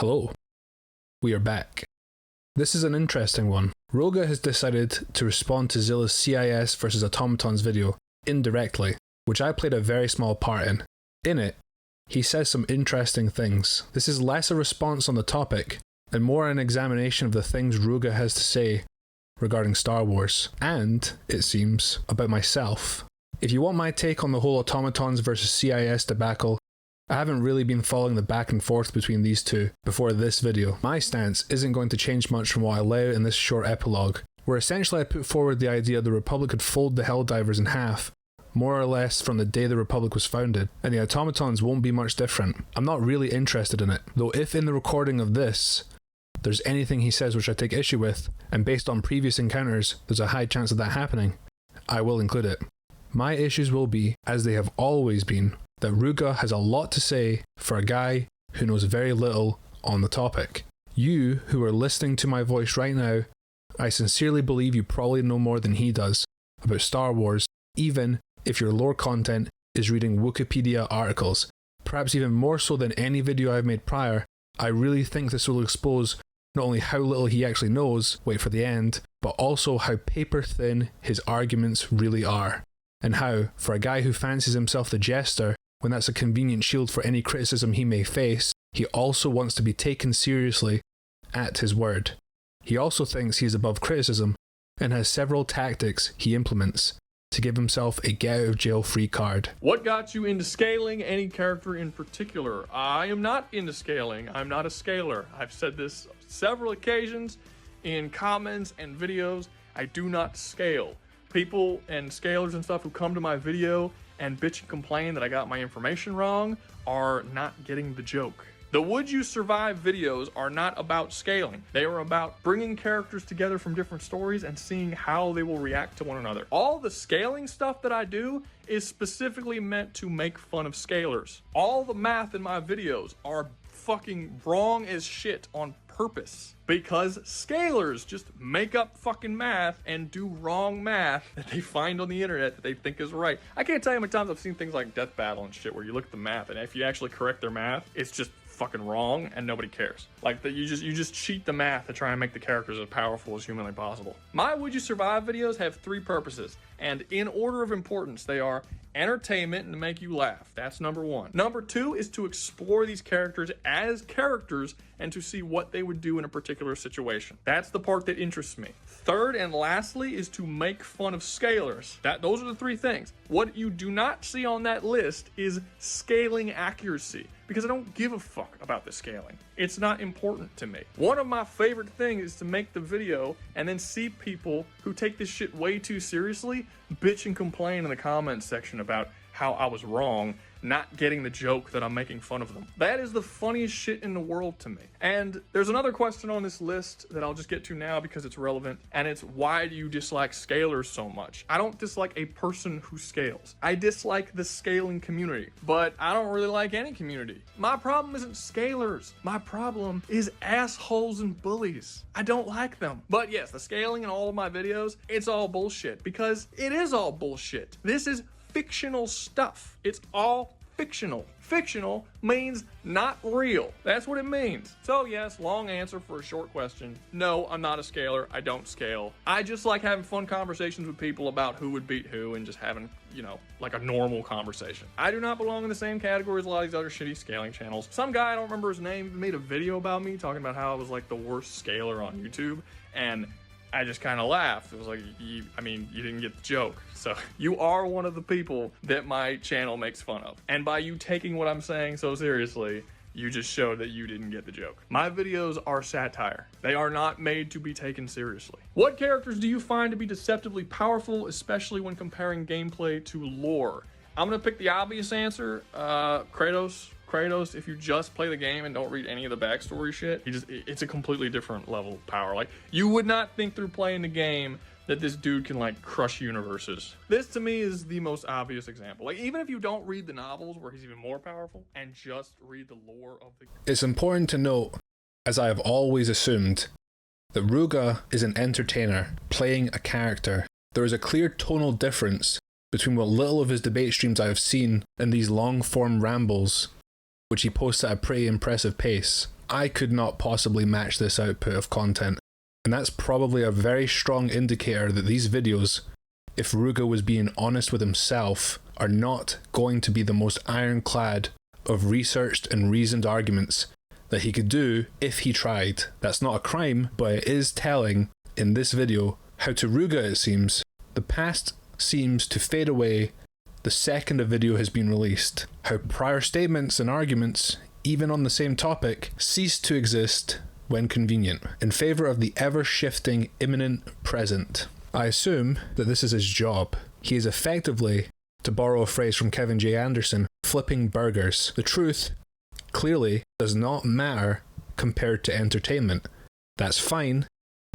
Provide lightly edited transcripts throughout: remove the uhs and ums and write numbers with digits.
Hello, we are back. This is an interesting one. Ruga has decided to respond to Zilla's CIS Vs Automatons video indirectly, which I played a very small part in. In it, he says some interesting things. This is less a response on the topic, and more an examination of the things Ruga has to say regarding Star Wars, and, it seems, about myself. If you want my take on the whole Automatons versus CIS debacle, I haven't really been following the back and forth between these two before this video. My stance isn't going to change much from what I lay out in this short epilogue, where essentially I put forward the idea the Republic could fold the Helldivers in half, more or less from the day the Republic was founded, and the Automatons won't be much different. I'm not really interested in it, though if in the recording of this, there's anything he says which I take issue with, and based on previous encounters, there's a high chance of that happening, I will include it. My issues will be, as they have always been, that Ruga has a lot to say for a guy who knows very little on the topic. You, who are listening to my voice right now, I sincerely believe you probably know more than he does about Star Wars, even if your lore content is reading Wikipedia articles. Perhaps even more so than any video I've made prior, I really think this will expose not only how little he actually knows, wait for the end, but also how paper thin his arguments really are. And how, for a guy who fancies himself the jester, when that's a convenient shield for any criticism he may face, he also wants to be taken seriously at his word. He also thinks he is above criticism, and has several tactics he implements to give himself a get-out-of-jail-free card. What got you into scaling any character in particular? I am not into scaling. I'm not a scaler. I've said this several occasions in comments and videos. I do not scale. People and scalers and stuff who come to my video and bitch and complain that I got my information wrong are not getting the joke. The Would You Survive videos are not about scaling. They are about bringing characters together from different stories and seeing how they will react to one another. All the scaling stuff that I do is specifically meant to make fun of scalers. All the math in my videos are fucking wrong as shit on purpose, because scalers just make up fucking math and do wrong math that they find on the internet that they think is right. I can't tell you how many times I've seen things like Death Battle and shit where you look at the math and if you actually correct their math, it's just fucking wrong and nobody cares. Like you just cheat the math to try and make the characters as powerful as humanly possible. My Would You Survive videos have three purposes, and in order of importance they are entertainment and to make you laugh. That's number one. Number two is to explore these characters as characters and to see what they would do in a particular situation. That's the part that interests me. Third and lastly is to make fun of scalers. Those are the three things. What you do not see on that list is scaling accuracy, because I don't give a fuck about the scaling. It's not important to me. One of my favorite things is to make the video and then see people who take this shit way too seriously bitch and complain in the comments section about how I was wrong, not getting the joke that I'm making fun of them. That is the funniest shit in the world to me. And there's another question on this list that I'll just get to now because it's relevant, and it's, why do you dislike scalers so much? I don't dislike a person who scales. I dislike the scaling community, but I don't really like any community. My problem isn't scalers. My problem is assholes and bullies. I don't like them. But yes, the scaling in all of my videos, it's all bullshit, because it is all bullshit. This is fictional stuff. It's all fictional. Fictional means not real. That's what it means. So yes, long answer for a short question. No, I'm not a scaler. I don't scale. I just like having fun conversations with people about who would beat who and just having, you know, like a normal conversation. I do not belong in the same category as a lot of these other shitty scaling channels. Some guy, I don't remember his name, made a video about me talking about how I was like the worst scaler on YouTube, and I just kind of laughed. It was like, you didn't get the joke. So you are one of the people that my channel makes fun of. And by you taking what I'm saying so seriously, you just showed that you didn't get the joke. My videos are satire. They are not made to be taken seriously. What characters do you find to be deceptively powerful, especially when comparing gameplay to lore? I'm gonna pick the obvious answer, Kratos. Kratos, if you just play the game and don't read any of the backstory shit, it's a completely different level of power. Like, you would not think through playing the game that this dude can like crush universes. This to me is the most obvious example. Like, even if you don't read the novels where he's even more powerful and just read the lore of the... It's important to note, as I have always assumed, that Ruga is an entertainer playing a character. There is a clear tonal difference between what little of his debate streams I have seen and these long-form rambles, which he posts at a pretty impressive pace. I could not possibly match this output of content. And that's probably a very strong indicator that these videos, if Ruga was being honest with himself, are not going to be the most ironclad of researched and reasoned arguments that he could do if he tried. That's not a crime, but it is telling in this video how to Ruga, it seems, the past seems to fade away the second a video has been released. How prior statements and arguments, even on the same topic, cease to exist when convenient, in favour of the ever-shifting imminent present. I assume that this is his job. He is effectively, to borrow a phrase from Kevin J. Anderson, flipping burgers. The truth, clearly, does not matter compared to entertainment. That's fine,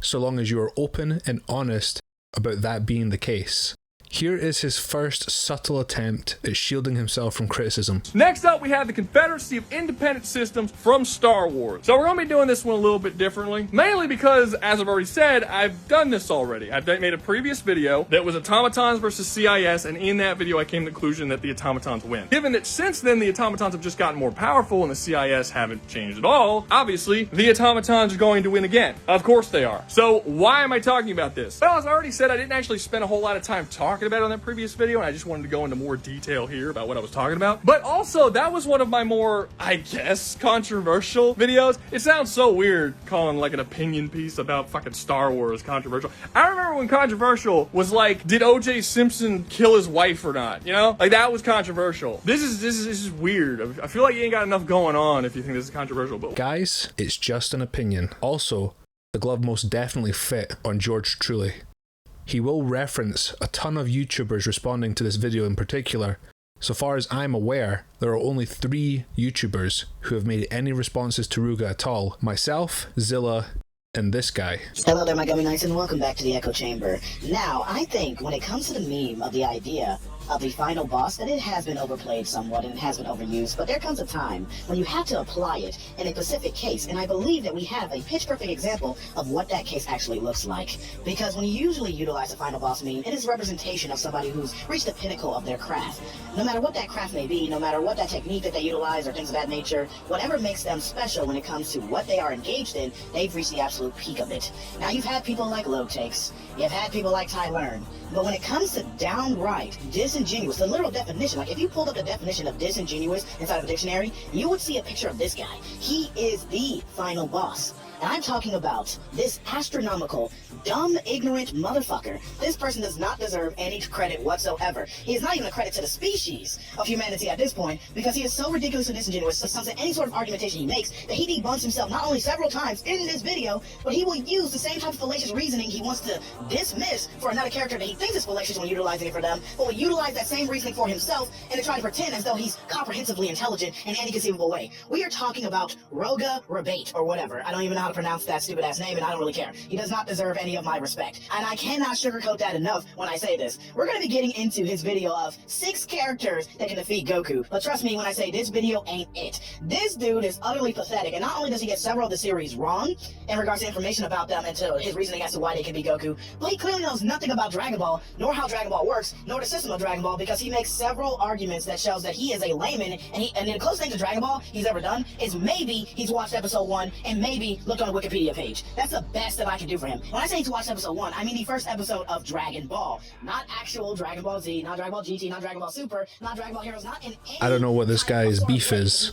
so long as you are open and honest about that being the case. Here is his first subtle attempt at shielding himself from criticism. Next up, we have the Confederacy of Independent Systems from Star Wars. So we're going to be doing this one a little bit differently, mainly because, as I've already said, I've done this already. I've made a previous video that was automatons versus CIS, and in that video I came to the conclusion that the automatons win. Given that since then the automatons have just gotten more powerful and the CIS haven't changed at all, obviously the automatons are going to win again. Of course they are. So why am I talking about this? Well, as I already said, I didn't actually spend a whole lot of time talking about it on that previous video, and I just wanted to go into more detail here about what I was talking about. But also, that was one of my more, I guess, controversial videos. It sounds so weird calling like an opinion piece about fucking Star Wars controversial. I remember when controversial was like, did O.J. Simpson kill his wife or not? You know, like that was controversial. This is weird. I feel like you ain't got enough going on if you think this is controversial. But guys, it's just an opinion. Also, the glove most definitely fit on George Truly. He will reference a ton of YouTubers responding to this video in particular. So far as I'm aware, there are only 3 YouTubers who have made any responses to Ruga at all. Myself, Zilla, and this guy. Hello there, my gummy knights, and welcome back to the Echo Chamber. Now, I think when it comes to the meme of the idea of the final boss, that it has been overplayed somewhat and it has been overused, but there comes a time when you have to apply it in a specific case, and I believe that we have a pitch-perfect example of what that case actually looks like. Because when you usually utilize a final boss meme, it is a representation of somebody who's reached the pinnacle of their craft. No matter what that craft may be, no matter what that technique that they utilize or things of that nature, whatever makes them special when it comes to what they are engaged in, they've reached the absolute peak of it. Now, you've had people like Low Takes, you've had people like Ty Learn, but when it comes to downright disingenuous, the literal definition, like if you pulled up the definition of disingenuous inside of a dictionary, you would see a picture of this guy. He is the final boss. And I'm talking about this astronomical, dumb, ignorant motherfucker. This person does not deserve any credit whatsoever. He is not even a credit to the species of humanity at this point, because he is so ridiculously disingenuous when it comes to any sort of argumentation he makes that he debunks himself not only several times in this video, but he will use the same type of fallacious reasoning he wants to dismiss for another character that he thinks is fallacious when utilizing it for them, but will utilize that same reasoning for himself and to try to pretend as though he's comprehensively intelligent in any conceivable way. We are talking about Rouga Rebate, or whatever. I don't even know how to pronounce that stupid ass name, and I don't really care. He does not deserve any of my respect, and I cannot sugarcoat that enough when I say this. We're going to be getting into his video of 6 characters that can defeat Goku, but trust me when I say this video ain't it. This dude is utterly pathetic, and not only does he get several of the series wrong in regards to information about them and to his reasoning as to why they can beat Goku, but he clearly knows nothing about Dragon Ball, nor how Dragon Ball works, nor the system of Dragon Ball, because he makes several arguments that shows that he is a layman, and the closest thing to Dragon Ball he's ever done is maybe he's watched episode 1 and maybe looked on the Wikipedia page. That's the best that I can do for him. When I say he's watched episode 1, I mean the first episode of Dragon Ball, not actual Dragon Ball Z, not Dragon Ball GT, not Dragon Ball Super, not Dragon Ball Heroes, not in any. I don't know what this guy's beef is,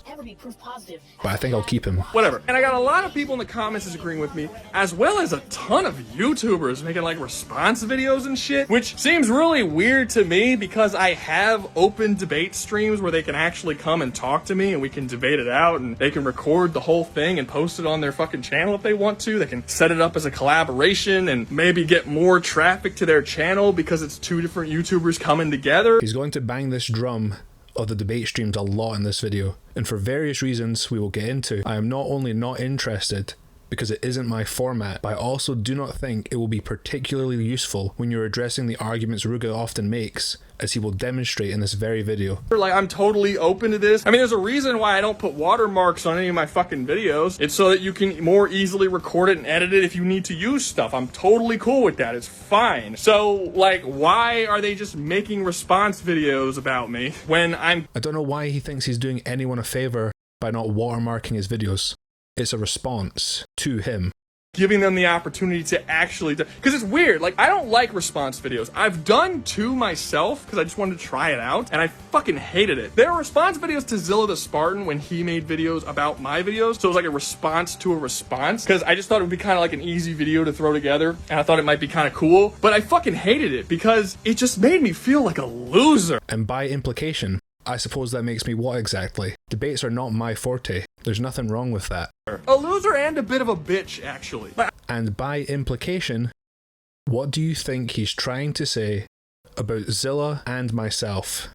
but I think I'll keep him. whatever. And I got a lot of people in the comments disagreeing with me, as well as a ton of YouTubers making like response videos and shit, which seems really weird to me because I have open debate streams where they can actually come and talk to me and we can debate it out, and they can record the whole thing and post it on their fucking channel if they want to. They can set it up as a collaboration and maybe get more traffic to their channel because it's 2 different YouTubers coming together. He's going to bang this drum of the debate streams a lot in this video, and for various reasons we will get into. I am not only not interested because it isn't my format, but I also do not think it will be particularly useful when you're addressing the arguments Ruga often makes, as he will demonstrate in this very video. Like, I'm totally open to this. I mean, there's a reason why I don't put watermarks on any of my fucking videos. It's so that you can more easily record it and edit it if you need to use stuff. I'm totally cool with that. It's fine. So, like, why are they just making response videos about me when I don't know why he thinks he's doing anyone a favor by not watermarking his videos. It's a response to him. Giving them the opportunity to actually do, because it's weird, like, I don't like response videos. I've done two myself because I just wanted to try it out, and I fucking hated it. There were response videos to Zilla the Spartan when he made videos about my videos, so it was like a response to a response, because I just thought it would be kind of like an easy video to throw together, and I thought it might be kind of cool, but I fucking hated it because it just made me feel like a loser. And by implication, I suppose that makes me what exactly? Debates are not my forte. There's nothing wrong with that. A loser and a bit of a bitch, actually. And by implication, what do you think he's trying to say about Zilla and myself?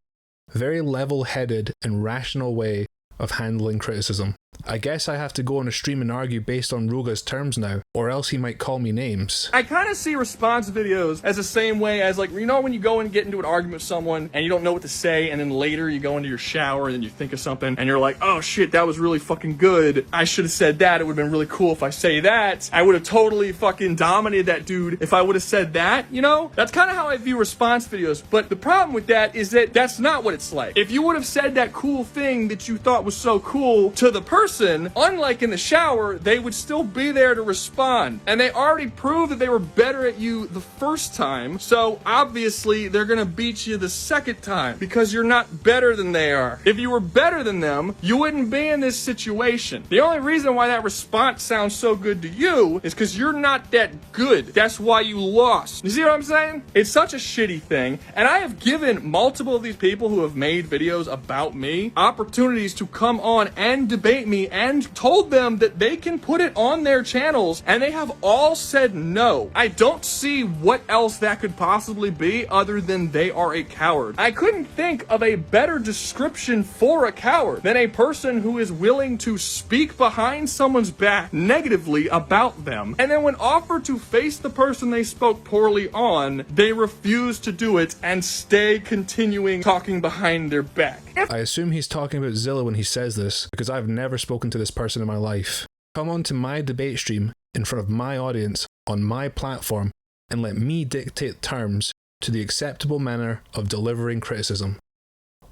Very level-headed and rational way of handling criticism. I guess I have to go on a stream and argue based on Ruga's terms now, or else he might call me names. I kind of see response videos as the same way as, like, you know when you go and get into an argument with someone and you don't know what to say, and then later you go into your shower and then you think of something and you're like, oh shit, that was really fucking good. I should have said that. It would have been really cool if I say that. I would have totally fucking dominated that dude if I would have said that, you know? That's kind of how I view response videos, but the problem with that is that that's not what it's like. If you would have said that cool thing that you thought was so cool to the person, unlike in the shower, they would still be there to respond. And they already proved that they were better at you the first time, so obviously they're gonna beat you the second time because you're not better than they are. If you were better than them, you wouldn't be in this situation. The only reason why that response sounds so good to you is because you're not that good. That's why you lost. You see what I'm saying? It's such a shitty thing, and I have given multiple of these people who have made videos about me opportunities to come on and debate me and told them that they can put it on their channels, and they have all said no. I don't see what else that could possibly be other than they are a coward. I couldn't think of a better description for a coward than a person who is willing to speak behind someone's back negatively about them, and then when offered to face the person they spoke poorly on, they refuse to do it and stay continuing talking behind their back. I assume he's talking about Zilla when he says this, because I've never spoken to this person in my life. Come onto my debate stream in front of my audience on my platform and let me dictate terms to the acceptable manner of delivering criticism.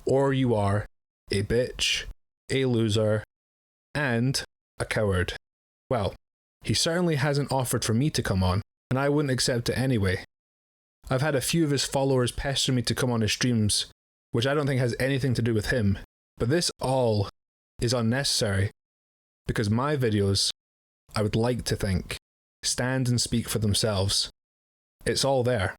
Or you are a bitch, a loser, and a coward. Well, he certainly hasn't offered for me to come on, and I wouldn't accept it anyway. I've had a few of his followers pester me to come on his streams, which I don't think has anything to do with him, but this all is unnecessary because my videos, I would like to think, stand and speak for themselves. It's all there.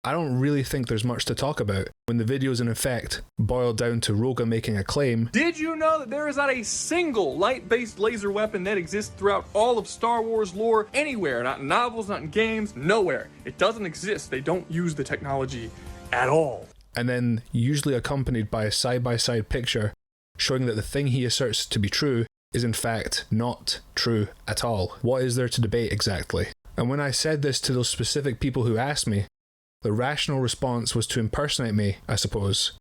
I don't really think there's much to talk about when the videos in effect boil down to Ruga making a claim. Did you know that there is not a single light-based laser weapon that exists throughout all of Star Wars lore anywhere? Not in novels, not in games, nowhere. It doesn't exist. They don't use the technology at all. And then usually accompanied by a side-by-side picture showing that the thing he asserts to be true is in fact not true at all. What is there to debate exactly? And when I said this to those specific people who asked me, the rational response was to impersonate me, I suppose,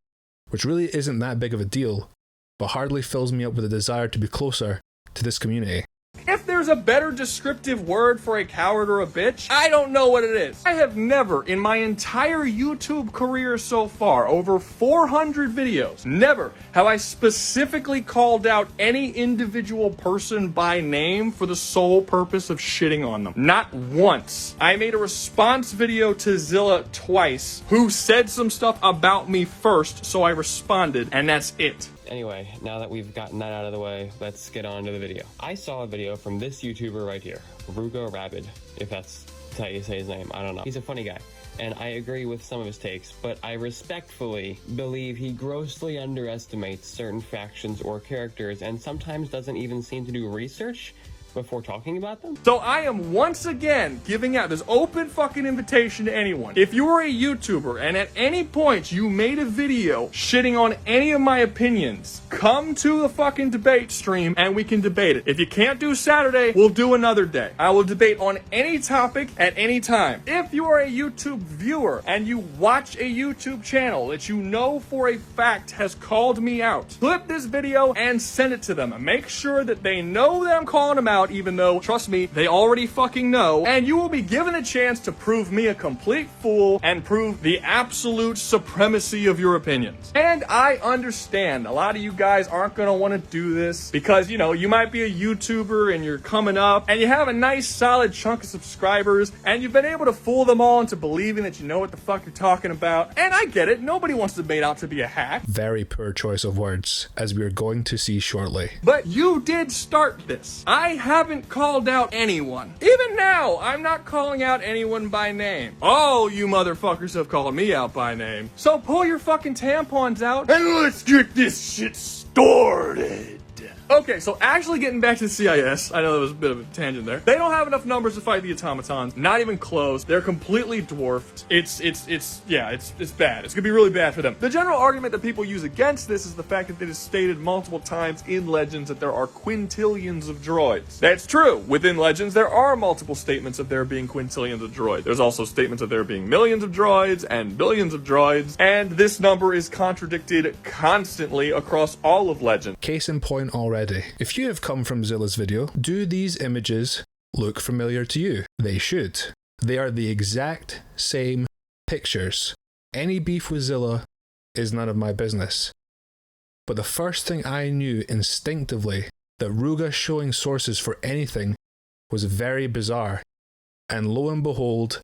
which really isn't that big of a deal, but hardly fills me up with a desire to be closer to this community. If there's a better descriptive word for a coward or a bitch, I don't know what it is. I have never, in my entire YouTube career so far, over 400 videos, never have I specifically called out any individual person by name for the sole purpose of shitting on them. Not once. I made a response video to Zilla twice, who said some stuff about me first, so I responded, and that's it. Anyway, now that we've gotten that out of the way, let's get on to the video. I saw a video from this YouTuber right here, Ruga Rabid, if that's how you say his name, I don't know. He's a funny guy, and I agree with some of his takes, but I respectfully believe he grossly underestimates certain factions or characters and sometimes doesn't even seem to do research before talking about them. So I am once again giving out this open fucking invitation to anyone. If you are a YouTuber and at any point you made a video shitting on any of my opinions, come to the fucking debate stream and we can debate it. If you can't do Saturday, we'll do another day. I will debate on any topic at any time. If you are a YouTube viewer and you watch a YouTube channel that you know for a fact has called me out, clip this video and send it to them. Make sure that they know that I'm calling them out out, even though, trust me, they already fucking know, and you will be given a chance to prove me a complete fool and prove the absolute supremacy of your opinions. And I understand a lot of you guys aren't gonna want to do this because, you know, you might be a YouTuber and you're coming up and you have a nice solid chunk of subscribers and you've been able to fool them all into believing that you know what the fuck you're talking about. And I get it, nobody wants to be made out to be a hack. Very poor choice of words, as we are going to see shortly. But you did start this. I haven't called out anyone. Even now, I'm not calling out anyone by name. All you motherfuckers have called me out by name. So pull your fucking tampons out and let's get this shit started. Okay, so actually getting back to the CIS, I know that was a bit of a tangent there. They don't have enough numbers to fight the automatons, not even close. They're completely dwarfed. It's bad. It's gonna be really bad for them. The general argument that people use against this is the fact that it is stated multiple times in Legends that there are quintillions of droids. That's true. Within Legends, there are multiple statements of there being quintillions of droids. There's also statements of there being millions of droids and billions of droids, and this number is contradicted constantly across all of Legends. Case in point already. If you have come from Zilla's video, do these images look familiar to you? They should. They are the exact same pictures. Any beef with Zilla is none of my business. But the first thing I knew instinctively that Ruga showing sources for anything was very bizarre. And lo and behold,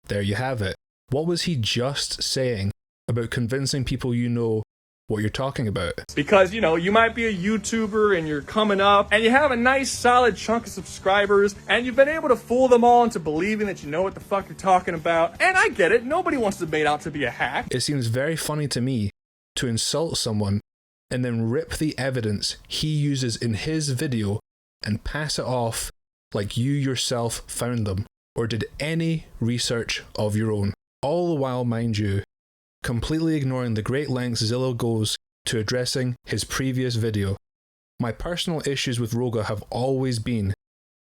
there you have it. What was he just saying about convincing people you know what you're talking about? Because, you know, you might be a YouTuber and you're coming up and you have a nice solid chunk of subscribers and you've been able to fool them all into believing that you know what the fuck you're talking about. And I get it, nobody wants to be made out to be a hack. It seems very funny to me to insult someone and then rip the evidence he uses in his video and pass it off like you yourself found them or did any research of your own. All the while, mind you, completely ignoring the great lengths Zilla goes to addressing his previous video. My personal issues with Ruga have always been,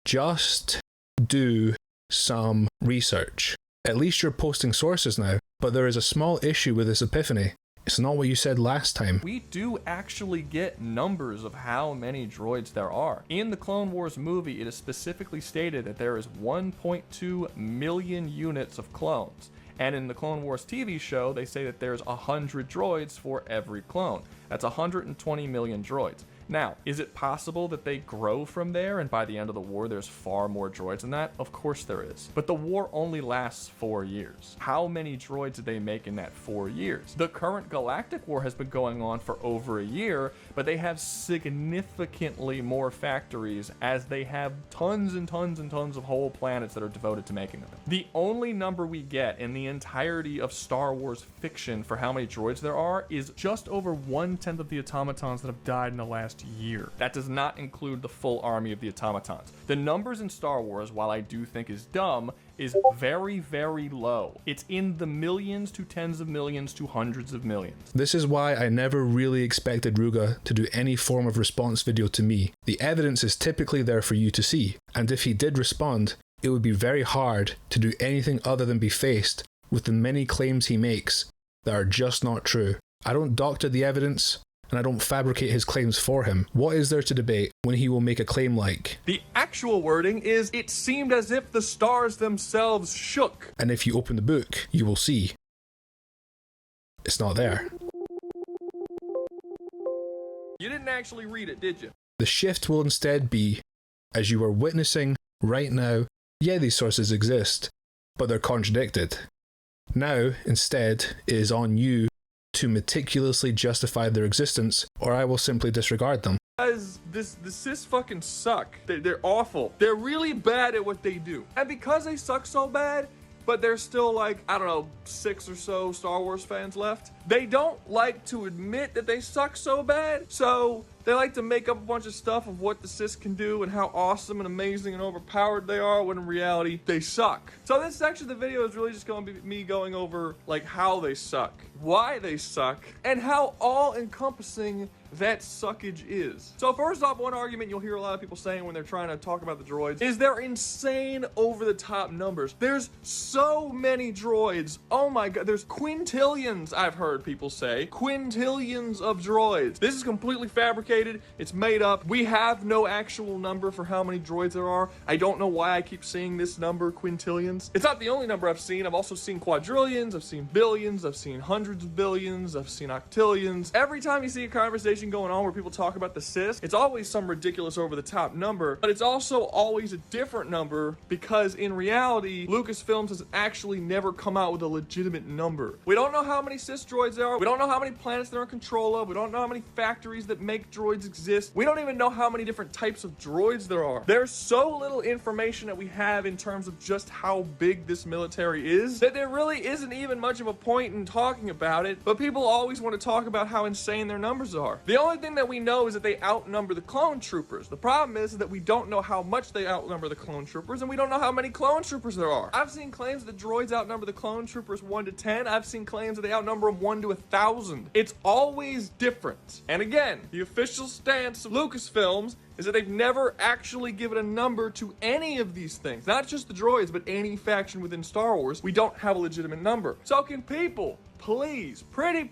just do some research. At least you're posting sources now, but there is a small issue with this epiphany. It's not what you said last time. We do actually get numbers of how many droids there are. In the Clone Wars movie, it is specifically stated that there is 1.2 million units of clones. And in the Clone Wars TV show, they say that there's 100 droids for every clone. That's 120 million droids. Now, is it possible that they grow from there and by the end of the war there's far more droids than that? Of course there is. But the war only lasts 4 years. How many droids did they make in that 4 years? The current galactic war has been going on for over a year, but they have significantly more factories as they have tons and tons and tons of whole planets that are devoted to making them. The only number we get in the entirety of Star Wars fiction for how many droids there are is just over 1/10 of the automatons that have died in the last year. That does not include the full army of the automatons. The numbers in Star Wars, while I do think is dumb, is very, very low. It's in the millions to tens of millions to hundreds of millions. This is why I never really expected Ruga to do any form of response video to me. The evidence is typically there for you to see, and if he did respond, it would be very hard to do anything other than be faced with the many claims he makes that are just not true. I don't doctor the evidence, and I don't fabricate his claims for him. What is there to debate when he will make a claim like, the actual wording is, it seemed as if the stars themselves shook. And if you open the book, you will see it's not there. You didn't actually read it, did you? The shift will instead be, as you are witnessing right now, yeah, these sources exist, but they're contradicted. Now, instead, it is on you to meticulously justify their existence, or I will simply disregard them. Guys, the CIS fucking suck. They're awful. They're really bad at what they do. And because they suck so bad, but there's still like, I don't know, 6 or so Star Wars fans left, they don't like to admit that they suck so bad, so they like to make up a bunch of stuff of what the CIS can do and how awesome and amazing and overpowered they are, when in reality, they suck. So this section of the video is really just going to be me going over like how they suck, why they suck, and how all-encompassing that suckage is. So first off, one argument you'll hear a lot of people saying when they're trying to talk about the droids is they're insane over-the-top numbers. There's so many droids. Oh my god, there's quintillions, I've heard people say. Quintillions of droids. This is completely fabricated. It's made up. We have no actual number for how many droids there are. I don't know why I keep seeing this number, quintillions. It's not the only number I've seen. I've also seen quadrillions, I've seen billions, I've seen hundreds of billions, I've seen octillions. Every time you see a conversation going on where people talk about the CIS, it's always some ridiculous over-the-top number, but it's also always a different number because in reality, Lucasfilms has actually never come out with a legitimate number. We don't know how many CIS droids there are. We don't know how many planets they're in control of. We don't know how many factories that make droids exist. We don't even know how many different types of droids there are. There's so little information that we have in terms of just how big this military is that there really isn't even much of a point in talking about it, but people always want to talk about how insane their numbers are. The only thing that we know is that they outnumber the clone troopers. The problem is that we don't know how much they outnumber the clone troopers, and we don't know how many clone troopers there are. I've seen claims that droids outnumber the clone troopers 1 to 10. I've seen claims that they outnumber them 1 to 1,000. It's always different. And again, the official stance of Lucasfilms is that they've never actually given a number to any of these things. Not just the droids, but any faction within Star Wars. We don't have a legitimate number. So can people please, pretty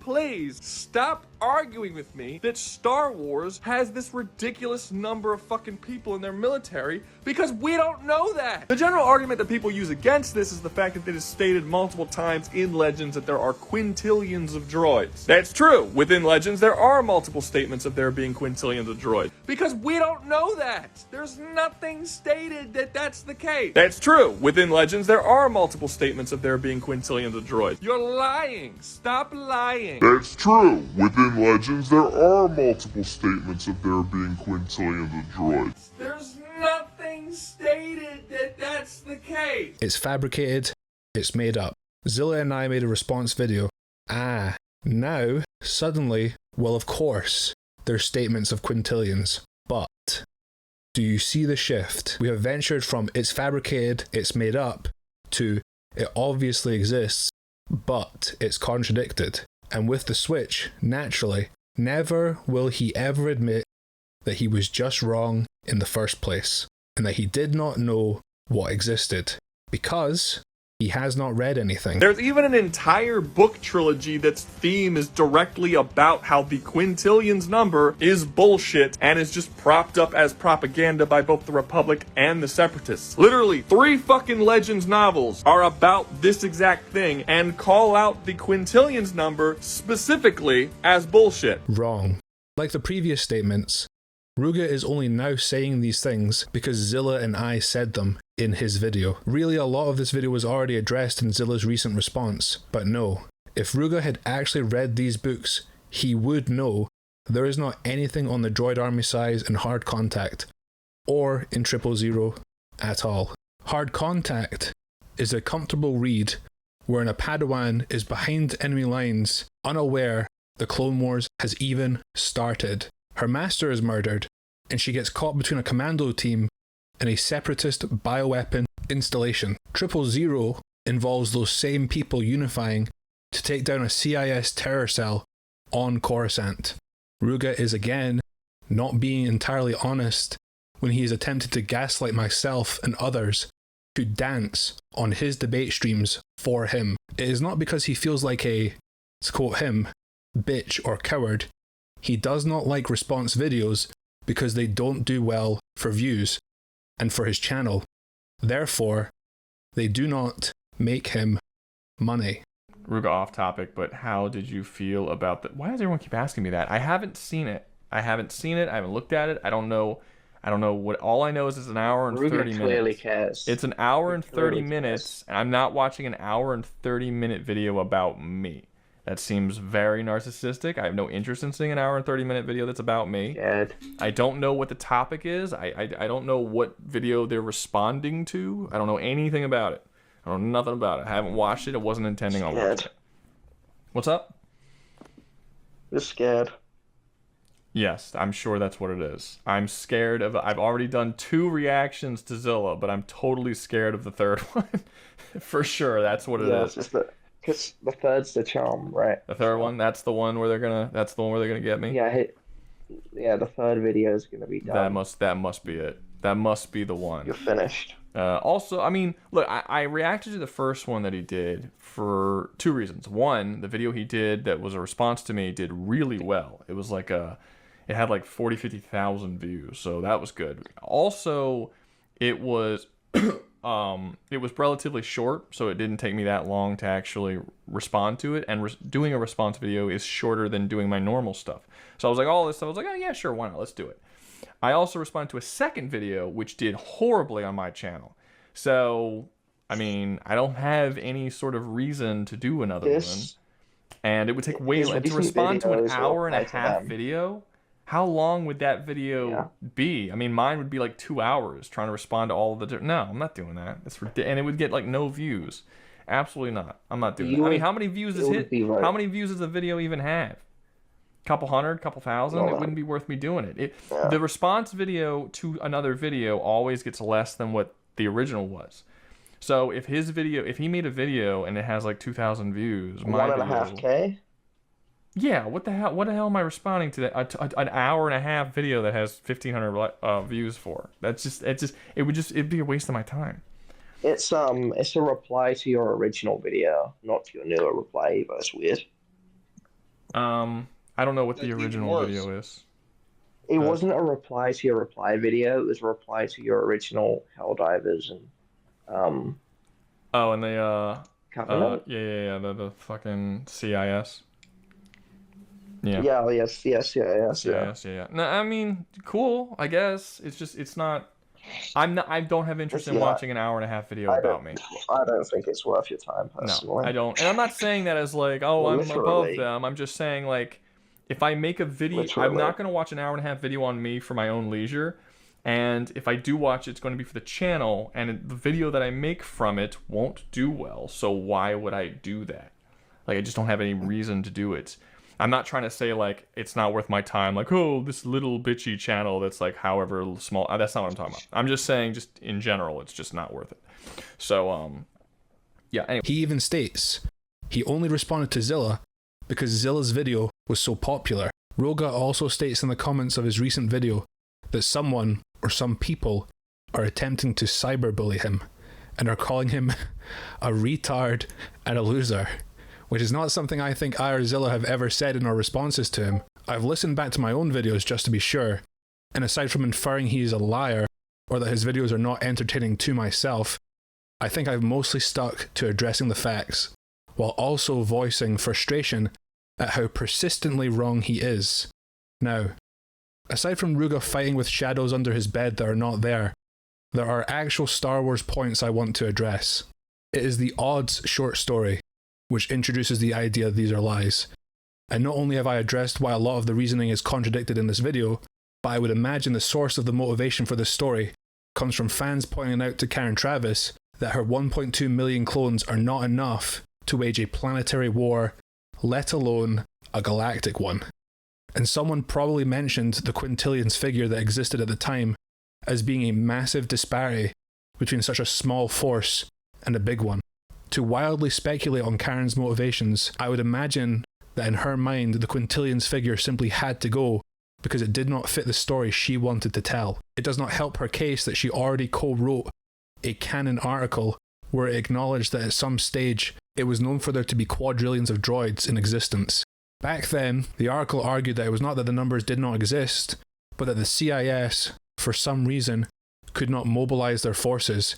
please, stop arguing with me that Star Wars has this ridiculous number of fucking people in their military, because we don't know that. The general argument that people use against this is the fact that it is stated multiple times in Legends that there are quintillions of droids. That's true. Within Legends, there are multiple statements of there being quintillions of droids, because we don't know that. There's nothing stated that that's the case. That's true. Within Legends, there are multiple statements of there being quintillions of droids. You're lying. Stop lying. That's true. Within Legends, there are multiple statements of there being quintillions of droids. There's nothing stated that that's the case. It's fabricated, it's made up. Zilla and I made a response video. Now, suddenly, well, of course, there's statements of quintillions. But, do you see the shift? We have ventured from it's fabricated, it's made up, to it obviously exists, but it's contradicted. And with the switch, naturally, never will he ever admit that he was just wrong in the first place, and that he did not know what existed, because he has not read anything. There's even an entire book trilogy that's theme is directly about how the quintillions number is bullshit and is just propped up as propaganda by both the Republic and the Separatists. Literally, 3 fucking Legends novels are about this exact thing and call out the quintillions number specifically as bullshit. Wrong. Like the previous statements, Ruga is only now saying these things because Zilla and I said them in his video. Really, a lot of this video was already addressed in Zilla's recent response, but no. If Ruga had actually read these books, he would know there is not anything on the droid army size in Hard Contact, or in 000 at all. Hard Contact is a comfortable read wherein a Padawan is behind enemy lines, unaware the Clone Wars has even started. Her master is murdered, and she gets caught between a commando team and a Separatist bioweapon installation. 000 involves those same people unifying to take down a CIS terror cell on Coruscant. Ruga is again not being entirely honest when he is attempting to gaslight myself and others to dance on his debate streams for him. It is not because he feels like a, to quote him, bitch or coward. He does not like response videos because they don't do well for views and for his channel. Therefore, they do not make him money. Ruga off topic, but how did you feel about the... Why does everyone keep asking me that? I haven't seen it. I haven't looked at it. I don't know what... All I know is it's an hour and 30 minutes. Ruga clearly cares. It's an hour and 30 minutes, and I'm not watching an hour and 30-minute video about me. That seems very narcissistic. I have no interest in seeing an hour and 30-minute video that's about me. Scared. I don't know what the topic is. I don't know what video they're responding to. I don't know anything about it. I don't know nothing about it. I haven't watched it. I wasn't intending on watching it. What's up? Just scared. Yes, I'm sure that's what it is. I'm scared of... I've already done 2 reactions to Zilla, but I'm totally scared of the third one. For sure, that's what it is. It's just that Because the third's the charm, right? The third one, that's the one where they're gonna get me. Yeah, yeah, the third video is gonna be done. That must be it. That must be the one. You're finished. Also, I mean, look, I reacted to the first one that he did for two reasons. One, the video he did that was a response to me did really well. It was like it had like 50,000 views, so that was good. Also, it was it was relatively short, so it didn't take me that long to actually respond to it. And doing a response video is shorter than doing my normal stuff. So I was like, all this stuff, I was like, oh yeah, sure, why not? Let's do it. I also responded to a second video, which did horribly on my channel. So, I mean, I don't have any sort of reason to do another one. And it would take way less to respond to an hour and a half video. How long would that video be? I mean, mine would be like 2 hours trying to respond to all of the... No, I'm not doing that. It's ridiculous. And it would get like no views. Absolutely not. I'm not doing that. I mean, how many views does How many views does the video even have? Couple hundred, couple thousand? It wouldn't be worth me doing it. The response video to another video always gets less than what the original was. So if he made a video and it has like 2,000 views, my video... 1.5K? Yeah, what the hell am I responding to that? An hour and a half video that has 1,500 views for? It'd be a waste of my time. It's a reply to your original video, not to your newer reply either. It's weird. I don't know what the original video is. It wasn't a reply to your reply video. It was a reply to your original Helldivers and Oh, and they Covenant? the fucking CIS. Yeah. Yeah. Yes. Yeah. No, I mean, cool. I guess it's not. I don't have interest in watching an hour and a half video about me. I don't think it's worth your time personally. No, I don't. And I'm not saying that as like, oh, I'm above them. I'm just saying like, if I make a video, I'm not going to watch an hour and a half video on me for my own leisure. And if I do watch it, it's going to be for the channel. And the video that I make from it won't do well. So why would I do that? Like, I just don't have any reason to do it. I'm not trying to say, like, it's not worth my time. Like, oh, this little bitchy channel that's, like, however small. That's not what I'm talking about. I'm just saying, just in general, it's just not worth it. So, yeah, anyway. He even states he only responded to Zilla because Zilla's video was so popular. Ruga also states in the comments of his recent video that someone or some people are attempting to cyberbully him and are calling him a retard and a loser, which is not something I think I or Zilla have ever said in our responses to him. I've listened back to my own videos just to be sure, and aside from inferring he is a liar or that his videos are not entertaining to myself, I think I've mostly stuck to addressing the facts, while also voicing frustration at how persistently wrong he is. Now, aside from Ruga fighting with shadows under his bed that are not there are actual Star Wars points I want to address. It is the Odds short story, which introduces the idea these are lies. And not only have I addressed why a lot of the reasoning is contradicted in this video, but I would imagine the source of the motivation for this story comes from fans pointing out to Karen Travis that her 1.2 million clones are not enough to wage a planetary war, let alone a galactic one. And someone probably mentioned the quintillions figure that existed at the time as being a massive disparity between such a small force and a big one. To wildly speculate on Karen's motivations, I would imagine that in her mind the quintillions figure simply had to go because it did not fit the story she wanted to tell. It does not help her case that she already co-wrote a canon article where it acknowledged that at some stage it was known for there to be quadrillions of droids in existence. Back then, the article argued that it was not that the numbers did not exist, but that the CIS, for some reason, could not mobilize their forces,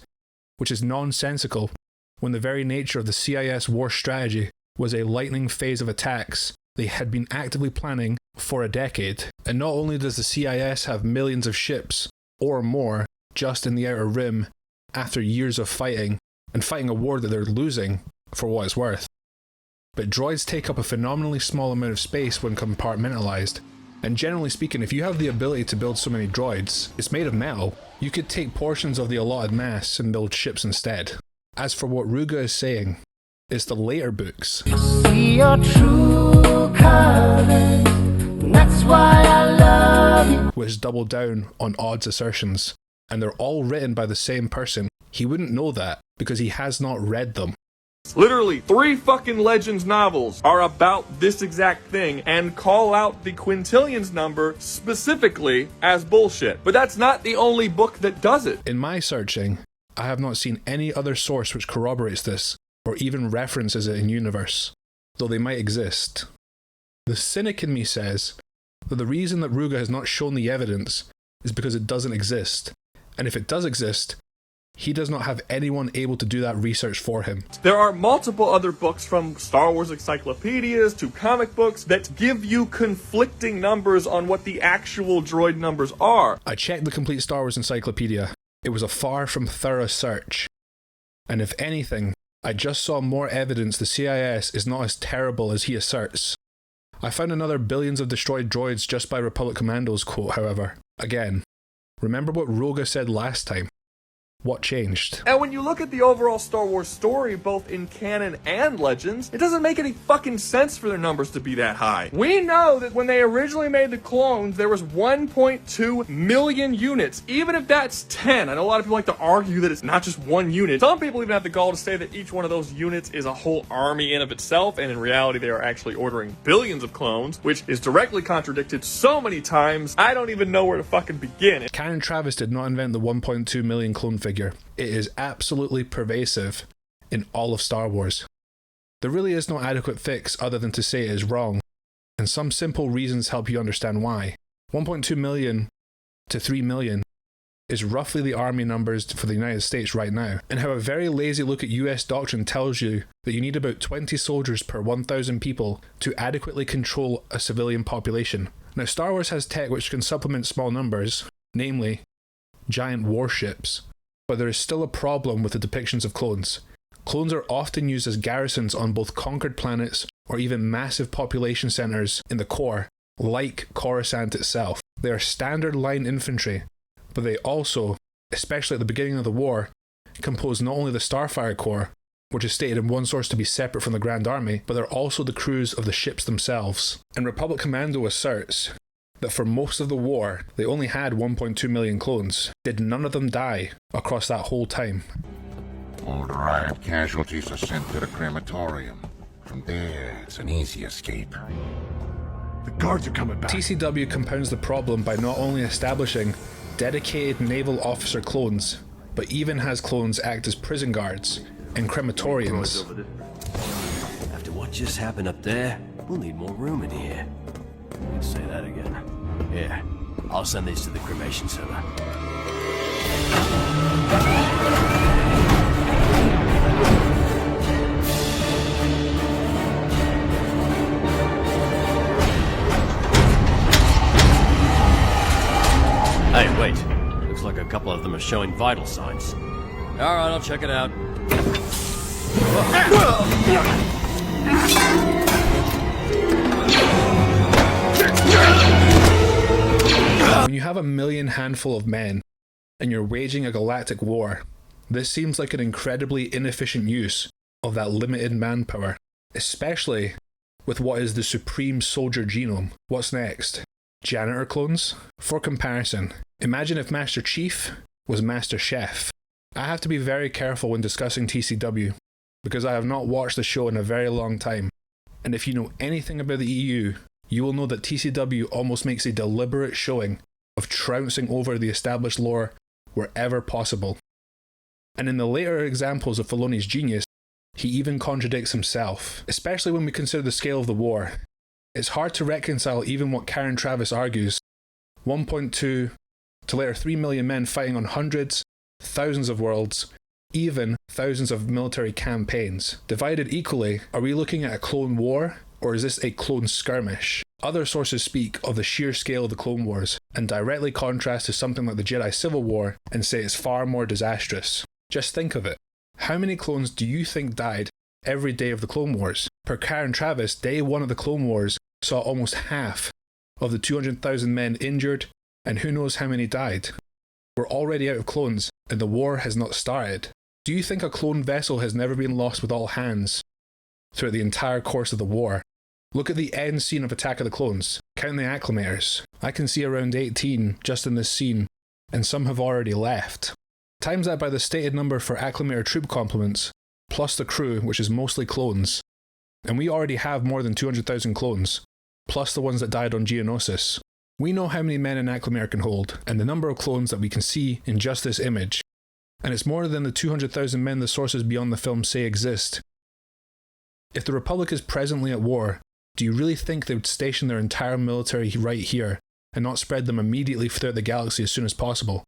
which is nonsensical when the very nature of the CIS war strategy was a lightning phase of attacks they had been actively planning for a decade. And not only does the CIS have millions of ships, or more, just in the Outer Rim, after years of fighting, and fighting a war that they're losing, for what it's worth, but droids take up a phenomenally small amount of space when compartmentalized. And generally speaking, if you have the ability to build so many droids, it's made of metal, you could take portions of the allotted mass and build ships instead. As for what Ruga is saying, it's the later books. See your true colors, that's why I love you, which double down on Odd's assertions, and they're all written by the same person. He wouldn't know that because he has not read them. Literally, 3 fucking Legends novels are about this exact thing and call out the quintillions number specifically as bullshit. But that's not the only book that does it. In my searching, I have not seen any other source which corroborates this, or even references it in universe, though they might exist. The cynic in me says that the reason that Ruga has not shown the evidence is because it doesn't exist, and if it does exist, he does not have anyone able to do that research for him. There are multiple other books, from Star Wars encyclopedias to comic books, that give you conflicting numbers on what the actual droid numbers are. I checked the complete Star Wars encyclopedia. It was a far from thorough search. And if anything, I just saw more evidence the CIS is not as terrible as he asserts. I found another billions of destroyed droids just by Republic Commandos quote, however. Again, remember what Rouga said last time. What changed? And when you look at the overall Star Wars story, both in canon and Legends, it doesn't make any fucking sense for their numbers to be that high. We know that when they originally made the clones, there was 1.2 million units. Even if that's 10, I know a lot of people like to argue that it's not just one unit. Some people even have the gall to say that each one of those units is a whole army in of itself, and in reality they are actually ordering billions of clones, which is directly contradicted so many times, I don't even know where to fucking begin. Karen Travis did not invent the 1.2 million clone figure. It is absolutely pervasive in all of Star Wars. There really is no adequate fix other than to say it is wrong, and some simple reasons help you understand why. 1.2 million to 3 million is roughly the army numbers for the United States right now, and how a very lazy look at US doctrine tells you that you need about 20 soldiers per 1,000 people to adequately control a civilian population. Now, Star Wars has tech which can supplement small numbers, namely giant warships, but there is still a problem with the depictions of clones. Clones are often used as garrisons on both conquered planets or even massive population centres in the core, like Coruscant itself. They are standard line infantry, but they also, especially at the beginning of the war, compose not only the Starfire Corps, which is stated in one source to be separate from the Grand Army, but they're also the crews of the ships themselves. And Republic Commando asserts that for most of the war, they only had 1.2 million clones. Did none of them die across that whole time? All right, casualties are sent to the crematorium. From there, it's an easy escape. The guards are coming back. TCW compounds the problem by not only establishing dedicated naval officer clones, but even has clones act as prison guards and crematorians. After what just happened up there, we'll need more room in here. Let's say that again. Here, I'll send these to the cremation center. Hey, wait. Looks like a couple of them are showing vital signs. Alright, I'll check it out. When you have a million handful of men, and you're waging a galactic war, this seems like an incredibly inefficient use of that limited manpower, especially with what is the supreme soldier genome. What's next? Janitor clones? For comparison, imagine if Master Chief was Master Chef. I have to be very careful when discussing TCW, because I have not watched the show in a very long time, and if you know anything about the EU, you will know that TCW almost makes a deliberate showing of trouncing over the established lore wherever possible. And in the later examples of Filoni's genius, he even contradicts himself, especially when we consider the scale of the war. It's hard to reconcile even what Karen Travis argues, 1.2 to later 3 million men fighting on hundreds, thousands of worlds, even thousands of military campaigns. Divided equally, are we looking at a clone war, or is this a clone skirmish? Other sources speak of the sheer scale of the Clone Wars, and directly contrast to something like the Jedi Civil War and say it's far more disastrous. Just think of it. How many clones do you think died every day of the Clone Wars? Per Karen Travis, day one of the Clone Wars saw almost half of the 200,000 men injured, and who knows how many died. We're already out of clones, and the war has not started. Do you think a clone vessel has never been lost with all hands throughout the entire course of the war? Look at the end scene of Attack of the Clones. Count the acclimators. I can see around 18 just in this scene, and some have already left. Times that by the stated number for acclimator troop complements, plus the crew, which is mostly clones. And we already have more than 200,000 clones, plus the ones that died on Geonosis. We know how many men an acclimator can hold, and the number of clones that we can see in just this image. And it's more than the 200,000 men the sources beyond the film say exist. If the Republic is presently at war, do you really think they would station their entire military right here, and not spread them immediately throughout the galaxy as soon as possible?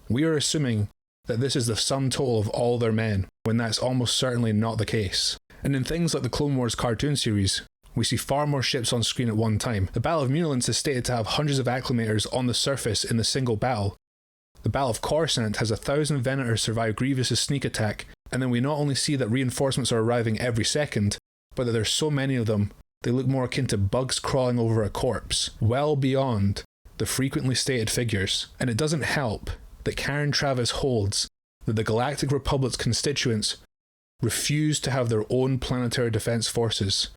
We are assuming that this is the sum total of all their men, when that's almost certainly not the case. And in things like the Clone Wars cartoon series, we see far more ships on screen at one time. The Battle of Munilance is stated to have hundreds of acclimators on the surface in the single battle. The Battle of Coruscant has 1,000 Venators survive Grievous's sneak attack, and then we not only see that reinforcements are arriving every second, but that there's so many of them, they look more akin to bugs crawling over a corpse, well beyond the frequently stated figures. And it doesn't help that Karen Travis holds that the Galactic Republic's constituents refuse to have their own planetary defense forces,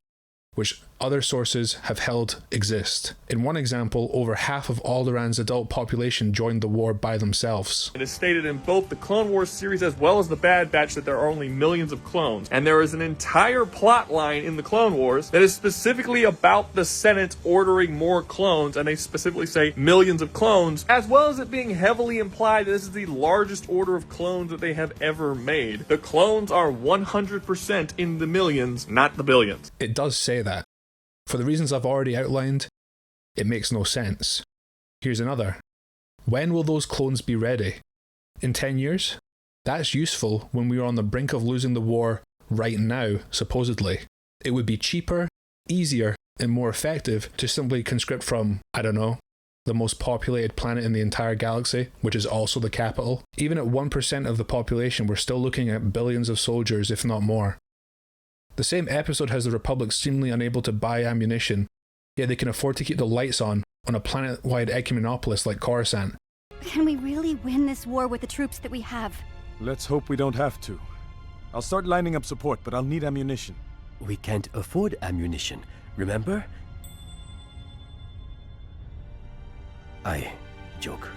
which other sources have held exist. In one example, over half of Alderaan's adult population joined the war by themselves. It is stated in both the Clone Wars series as well as the Bad Batch that there are only millions of clones, and there is an entire plot line in the Clone Wars that is specifically about the Senate ordering more clones, and they specifically say millions of clones, as well as it being heavily implied that this is the largest order of clones that they have ever made. The clones are 100% in the millions, not the billions. It does say that. For the reasons I've already outlined, it makes no sense. Here's another. When will those clones be ready? In 10 years? That's useful when we are on the brink of losing the war right now, supposedly. It would be cheaper, easier, and more effective to simply conscript from, I don't know, the most populated planet in the entire galaxy, which is also the capital. Even at 1% of the population, we're still looking at billions of soldiers, if not more. The same episode has the Republic seemingly unable to buy ammunition, yet they can afford to keep the lights on a planet-wide ecumenopolis like Coruscant. Can we really win this war with the troops that we have? Let's hope we don't have to. I'll start lining up support, but I'll need ammunition. We can't afford ammunition, remember? I joke.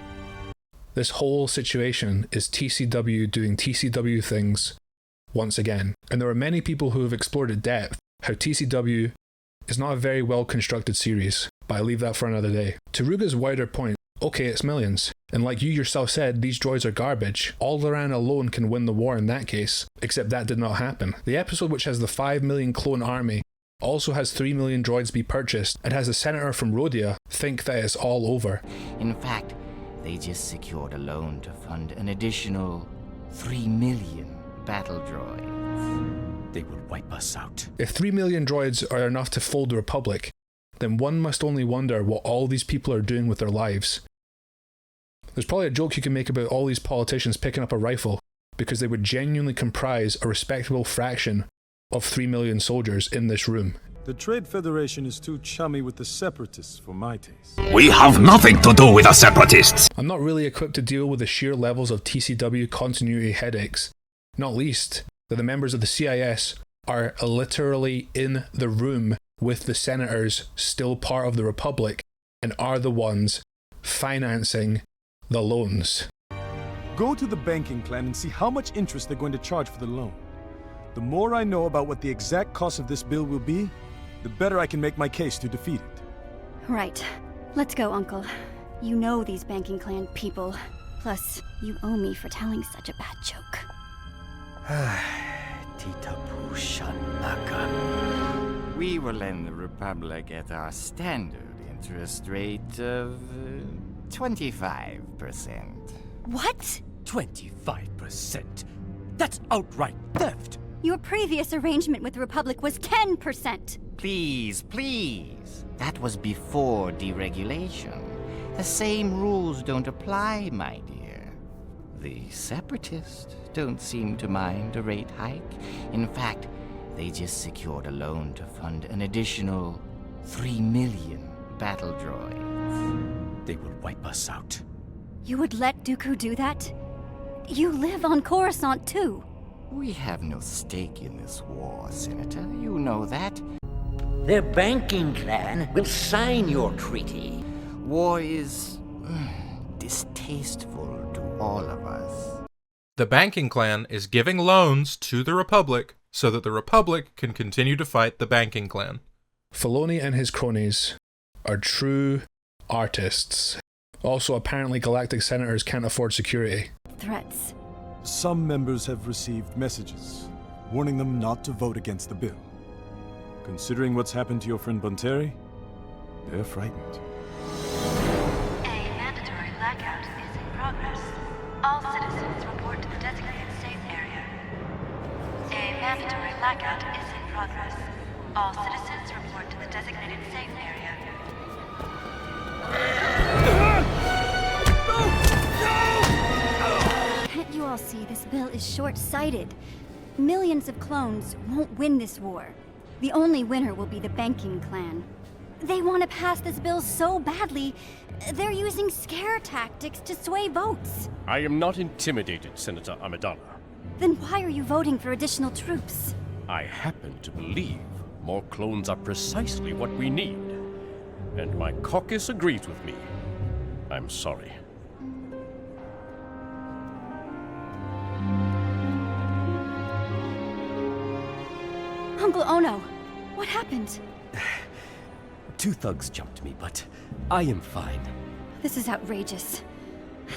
This whole situation is TCW doing TCW things once again, and there are many people who have explored at depth how TCW is not a very well constructed series, but I leave that for another day. To Ruga's wider point, okay, it's millions, and like you yourself said, these droids are garbage. Alderaan alone can win the war in that case, except that did not happen. The episode, which has the 5 million clone army, also has 3 million droids be purchased, and has a senator from Rhodia think that it's all over. In fact, they just secured a loan to fund an additional 3 million battle droids. They will wipe us out. If 3 million droids are enough to fold the Republic, then one must only wonder what all these people are doing with their lives. There's probably a joke you can make about all these politicians picking up a rifle, because they would genuinely comprise a respectable fraction of 3 million soldiers in this room. The Trade Federation is too chummy with the Separatists for my taste. We have nothing to do with the Separatists! I'm not really equipped to deal with the sheer levels of TCW continuity headaches. Not least, that the members of the CIS are literally in the room with the senators, still part of the Republic, and are the ones financing the loans. Go to the banking clan and see how much interest they're going to charge for the loan. The more I know about what the exact cost of this bill will be, the better I can make my case to defeat it. Right. Let's go, Uncle. You know these banking clan people. Plus, you owe me for telling such a bad joke. We will lend the Republic at our standard interest rate of 25%. What? 25%? That's outright theft! Your previous arrangement with the Republic was 10%! Please, please. That was before deregulation. The same rules don't apply, my dear. The Separatists don't seem to mind a rate hike. In fact, they just secured a loan to fund an additional 3 million battle droids. They will wipe us out. You would let Dooku do that? You live on Coruscant too. We have no stake in this war, Senator. You know that. Their banking clan will sign your treaty. War is distasteful to all of us. The banking clan is giving loans to the Republic so that the Republic can continue to fight the banking clan. Filoni and his cronies are true artists. Also, apparently galactic senators can't afford security. Threats. Some members have received messages warning them not to vote against the bill. Considering what's happened to your friend Bonteri, they're frightened. A mandatory blackout is in progress. All citizens report to the designated safe area. A mandatory blackout is in progress. All citizens report to the designated safe area. Can't you all see this bill is short-sighted? Millions of clones won't win this war. The only winner will be the banking clan. They want to pass this bill so badly, they're using scare tactics to sway votes. I am not intimidated, Senator Amidala. Then why are you voting for additional troops? I happen to believe more clones are precisely what we need. And my caucus agrees with me. I'm sorry. Uncle Ono, what happened? Two thugs jumped me, but I am fine. This is outrageous.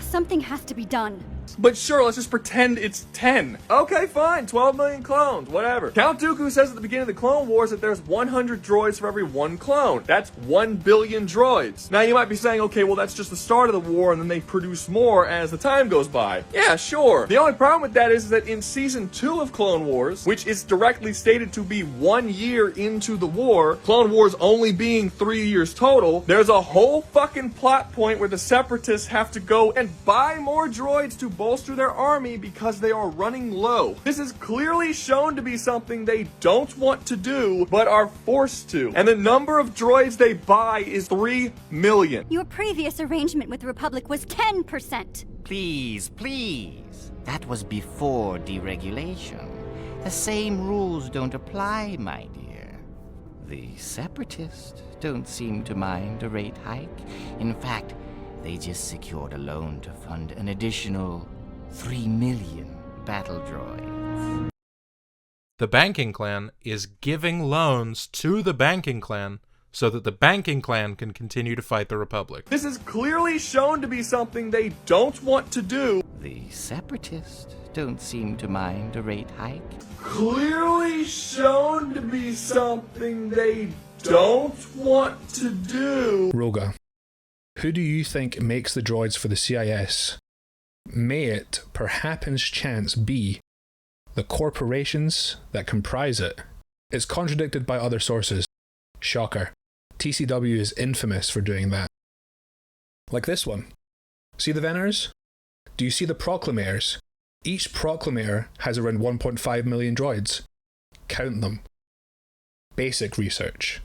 Something has to be done. But sure, let's just pretend it's 10. Okay, fine, 12 million clones, whatever. Count Dooku says at the beginning of the Clone Wars that there's 100 droids for every one clone. That's 1 billion droids. Now you might be saying, okay, well that's just the start of the war and then they produce more as the time goes by. Yeah, sure. The only problem with that is that in Season 2 of Clone Wars, which is directly stated to be 1 year into the war, Clone Wars only being 3 years total, there's a whole fucking plot point where the Separatists have to go and buy more droids to bolster their army because they are running low. This is clearly shown to be something they don't want to do, but are forced to. And the number of droids they buy is 3 million. Your previous arrangement with the Republic was 10%. Please, please. That was before deregulation. The same rules don't apply, my dear. The Separatists don't seem to mind a rate hike. In fact, they just secured a loan to fund an additional 3 million battle droids. The banking clan is giving loans to the banking clan so that the banking clan can continue to fight the Republic. This is clearly shown to be something they don't want to do. The Separatists don't seem to mind a rate hike. Clearly shown to be something they don't want to do. Ruga, who do you think makes the droids for the CIS? May it, per happenstance, be the corporations that comprise it? It's contradicted by other sources. Shocker. TCW is infamous for doing that. Like this one. See the Veners? Do you see the Proclamators? Each Proclamator has around 1.5 million droids. Count them. Basic research.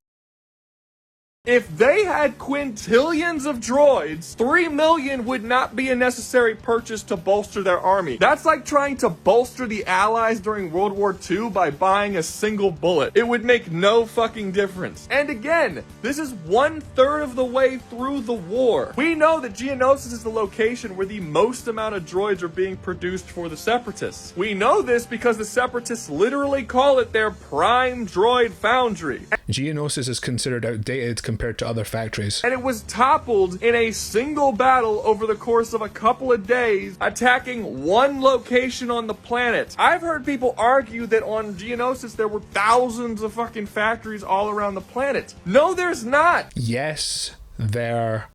If they had quintillions of droids, 3 million would not be a necessary purchase to bolster their army. That's like trying to bolster the Allies during World War II by buying a single bullet. It would make no fucking difference. And again, this is 1/3 of the way through the war. We know that Geonosis is the location where the most amount of droids are being produced for the Separatists. We know this because the Separatists literally call it their prime droid foundry. Geonosis is considered outdated compared to other factories. And it was toppled in a single battle over the course of a couple of days, attacking one location on the planet. I've heard people argue that on Geonosis there were thousands of fucking factories all around the planet. No, there's not. Yes, there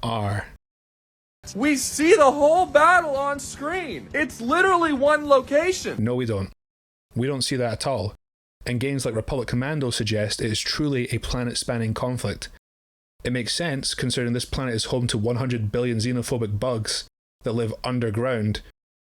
are. We see the whole battle on screen. It's literally one location. No, we don't. We don't see that at all. And games like Republic Commando suggest it is truly a planet-spanning conflict. It makes sense considering this planet is home to 100 billion xenophobic bugs that live underground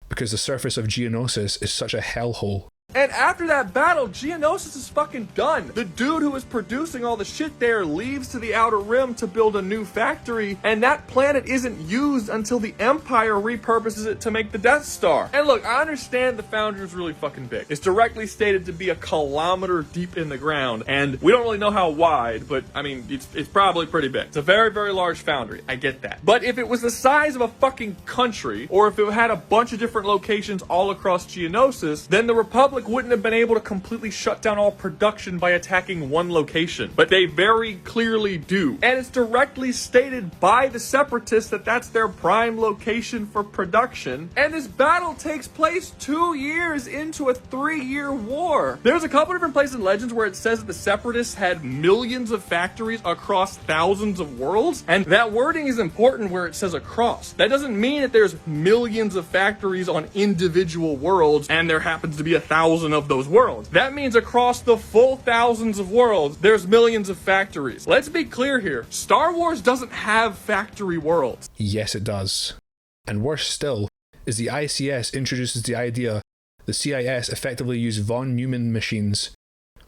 because the surface of Geonosis is such a hellhole. And after that battle, Geonosis is fucking done. The dude who was producing all the shit there leaves to the Outer Rim to build a new factory, and that planet isn't used until the Empire repurposes it to make the Death Star. And look, I understand the foundry is really fucking big. It's directly stated to be a kilometer deep in the ground, and we don't really know how wide, but I mean, it's probably pretty big. It's a very, very large foundry. I get that. But if it was the size of a fucking country, or if it had a bunch of different locations all across Geonosis, then the Republic wouldn't have been able to completely shut down all production by attacking one location. But they very clearly do. And it's directly stated by the Separatists that that's their prime location for production. And this battle takes place 2 years into a 3-year war. There's a couple different places in Legends where it says that the Separatists had millions of factories across thousands of worlds. And that wording is important where it says across. That doesn't mean that there's millions of factories on individual worlds and there happens to be 1,000 of those worlds. That means across the full thousands of worlds, there's millions of factories. Let's be clear here. Star Wars doesn't have factory worlds. Yes, it does. And worse still, is the ICS introduces the idea the CIS effectively use von Neumann machines,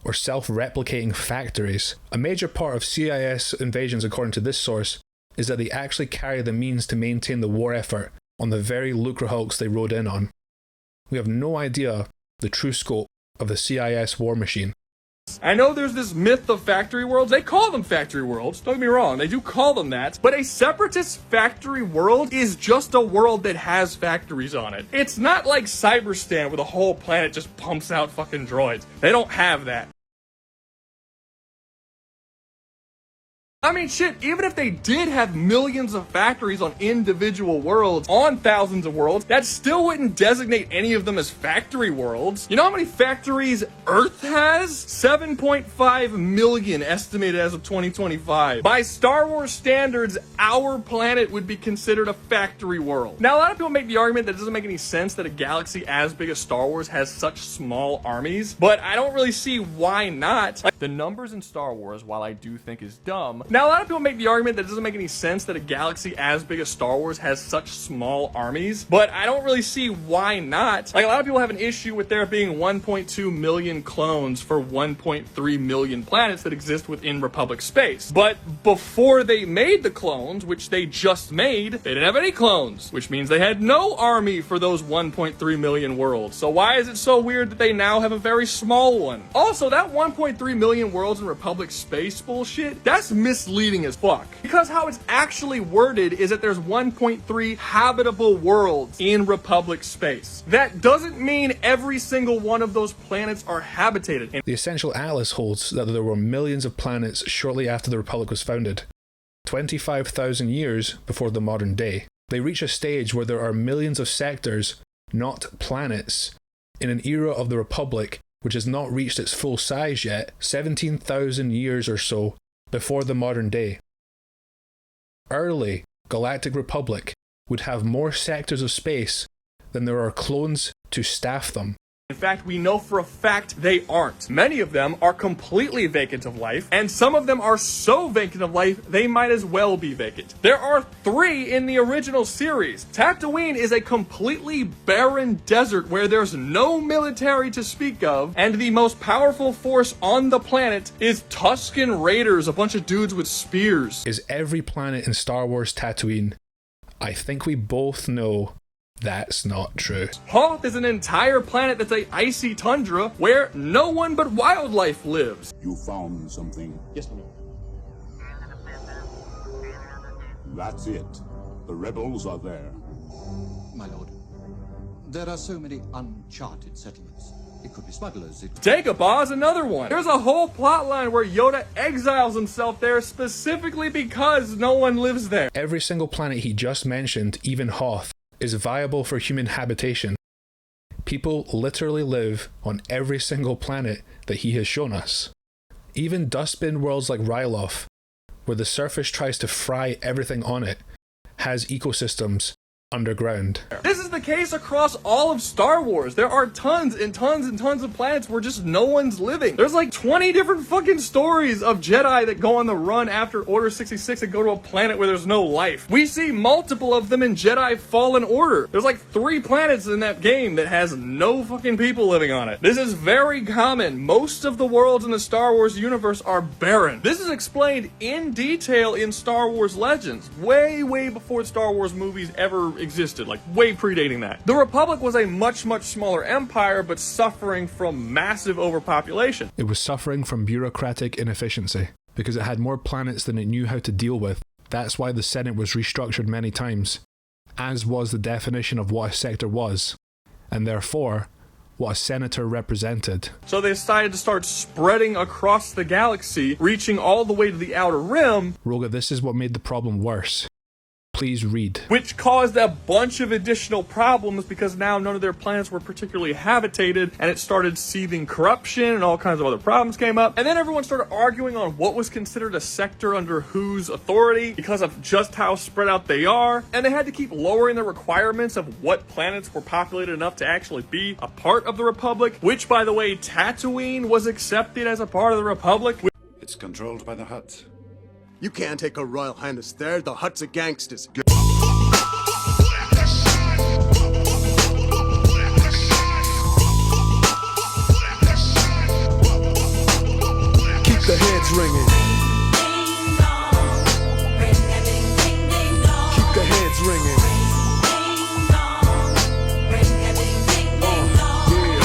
or self-replicating factories. A major part of CIS invasions, according to this source, is that they actually carry the means to maintain the war effort on the very lucrahulks they rode in on. We have no idea the true scope of the CIS war machine. I know there's this myth of factory worlds. They call them factory worlds. Don't get me wrong. They do call them that. But a Separatist factory world is just a world that has factories on it. It's not like Cyberstan where the whole planet just pumps out fucking droids. They don't have that. I mean, shit, even if they did have millions of factories on individual worlds, on thousands of worlds, that still wouldn't designate any of them as factory worlds. You know how many factories Earth has? 7.5 million estimated as of 2025. By Star Wars standards, our planet would be considered a factory world. Now, a lot of people make the argument that it doesn't make any sense that a galaxy as big as Star Wars has such small armies, but I don't really see why not. Like, the numbers in Star Wars, while I do think is dumb, now, a lot of people make the argument that it doesn't make any sense that a galaxy as big as Star Wars has such small armies, but I don't really see why not. Like, a lot of people have an issue with there being 1.2 million clones for 1.3 million planets that exist within Republic space. But before they made the clones, which they just made, they didn't have any clones, which means they had no army for those 1.3 million worlds. So why is it so weird that they now have a very small one? Also, that 1.3 million worlds in Republic space bullshit, that's misleading as fuck. Because how it's actually worded is that there's 1.3 habitable worlds in Republic space. That doesn't mean every single one of those planets are habitated. The Essential Atlas holds that there were millions of planets shortly after the Republic was founded, 25,000 years before the modern day. They reach a stage where there are millions of sectors, not planets, in an era of the Republic which has not reached its full size yet, 17,000 years or so before the modern day. Early Galactic Republic would have more sectors of space than there are clones to staff them. In fact, we know for a fact they aren't. Many of them are completely vacant of life, and some of them are so vacant of life, they might as well be vacant. There are 3 in the original series. Tatooine is a completely barren desert where there's no military to speak of, and the most powerful force on the planet is Tusken Raiders, a bunch of dudes with spears. Is every planet in Star Wars Tatooine? I think we both know that's not true. Hoth is an entire planet that's a icy tundra where no one but wildlife lives. You found something? Yes, my lord. That's it. The rebels are there. My lord, there are so many uncharted settlements. It could be smugglers. Dagobah is another one. There's a whole plot line where Yoda exiles himself there specifically because no one lives there. Every single planet he just mentioned, even Hoth, is viable for human habitation. People literally live on every single planet that he has shown us. Even dustbin worlds like Ryloth, where the surface tries to fry everything on it, has ecosystems underground. This is the case across all of Star Wars. There are tons and tons and tons of planets where just no one's living. There's like 20 different fucking stories of Jedi that go on the run after Order 66 and go to a planet where there's no life. We see multiple of them in Jedi Fallen Order. There's like 3 planets in that game that has no fucking people living on it. This is very common. Most of the worlds in the Star Wars universe are barren. This is explained in detail in Star Wars Legends, way before Star Wars movies ever existed, like way predating that. The Republic was a much smaller empire, but suffering from massive overpopulation. It was suffering from bureaucratic inefficiency, because it had more planets than it knew how to deal with. That's why the Senate was restructured many times, as was the definition of what a sector was, and therefore, what a senator represented. So they decided to start spreading across the galaxy, reaching all the way to the Outer Rim. Ruga, this is what made the problem worse. Please read. Which caused a bunch of additional problems because now none of their planets were particularly habitated, and it started seething corruption and all kinds of other problems came up. And then everyone started arguing on what was considered a sector under whose authority because of just how spread out they are. And they had to keep lowering the requirements of what planets were populated enough to actually be a part of the Republic, which, by the way, Tatooine was accepted as a part of the Republic. It's controlled by the Hutts. You can't take a Royal Highness there. The Hutts are gangsters. Keep the heads ringing. Keep the heads ringing.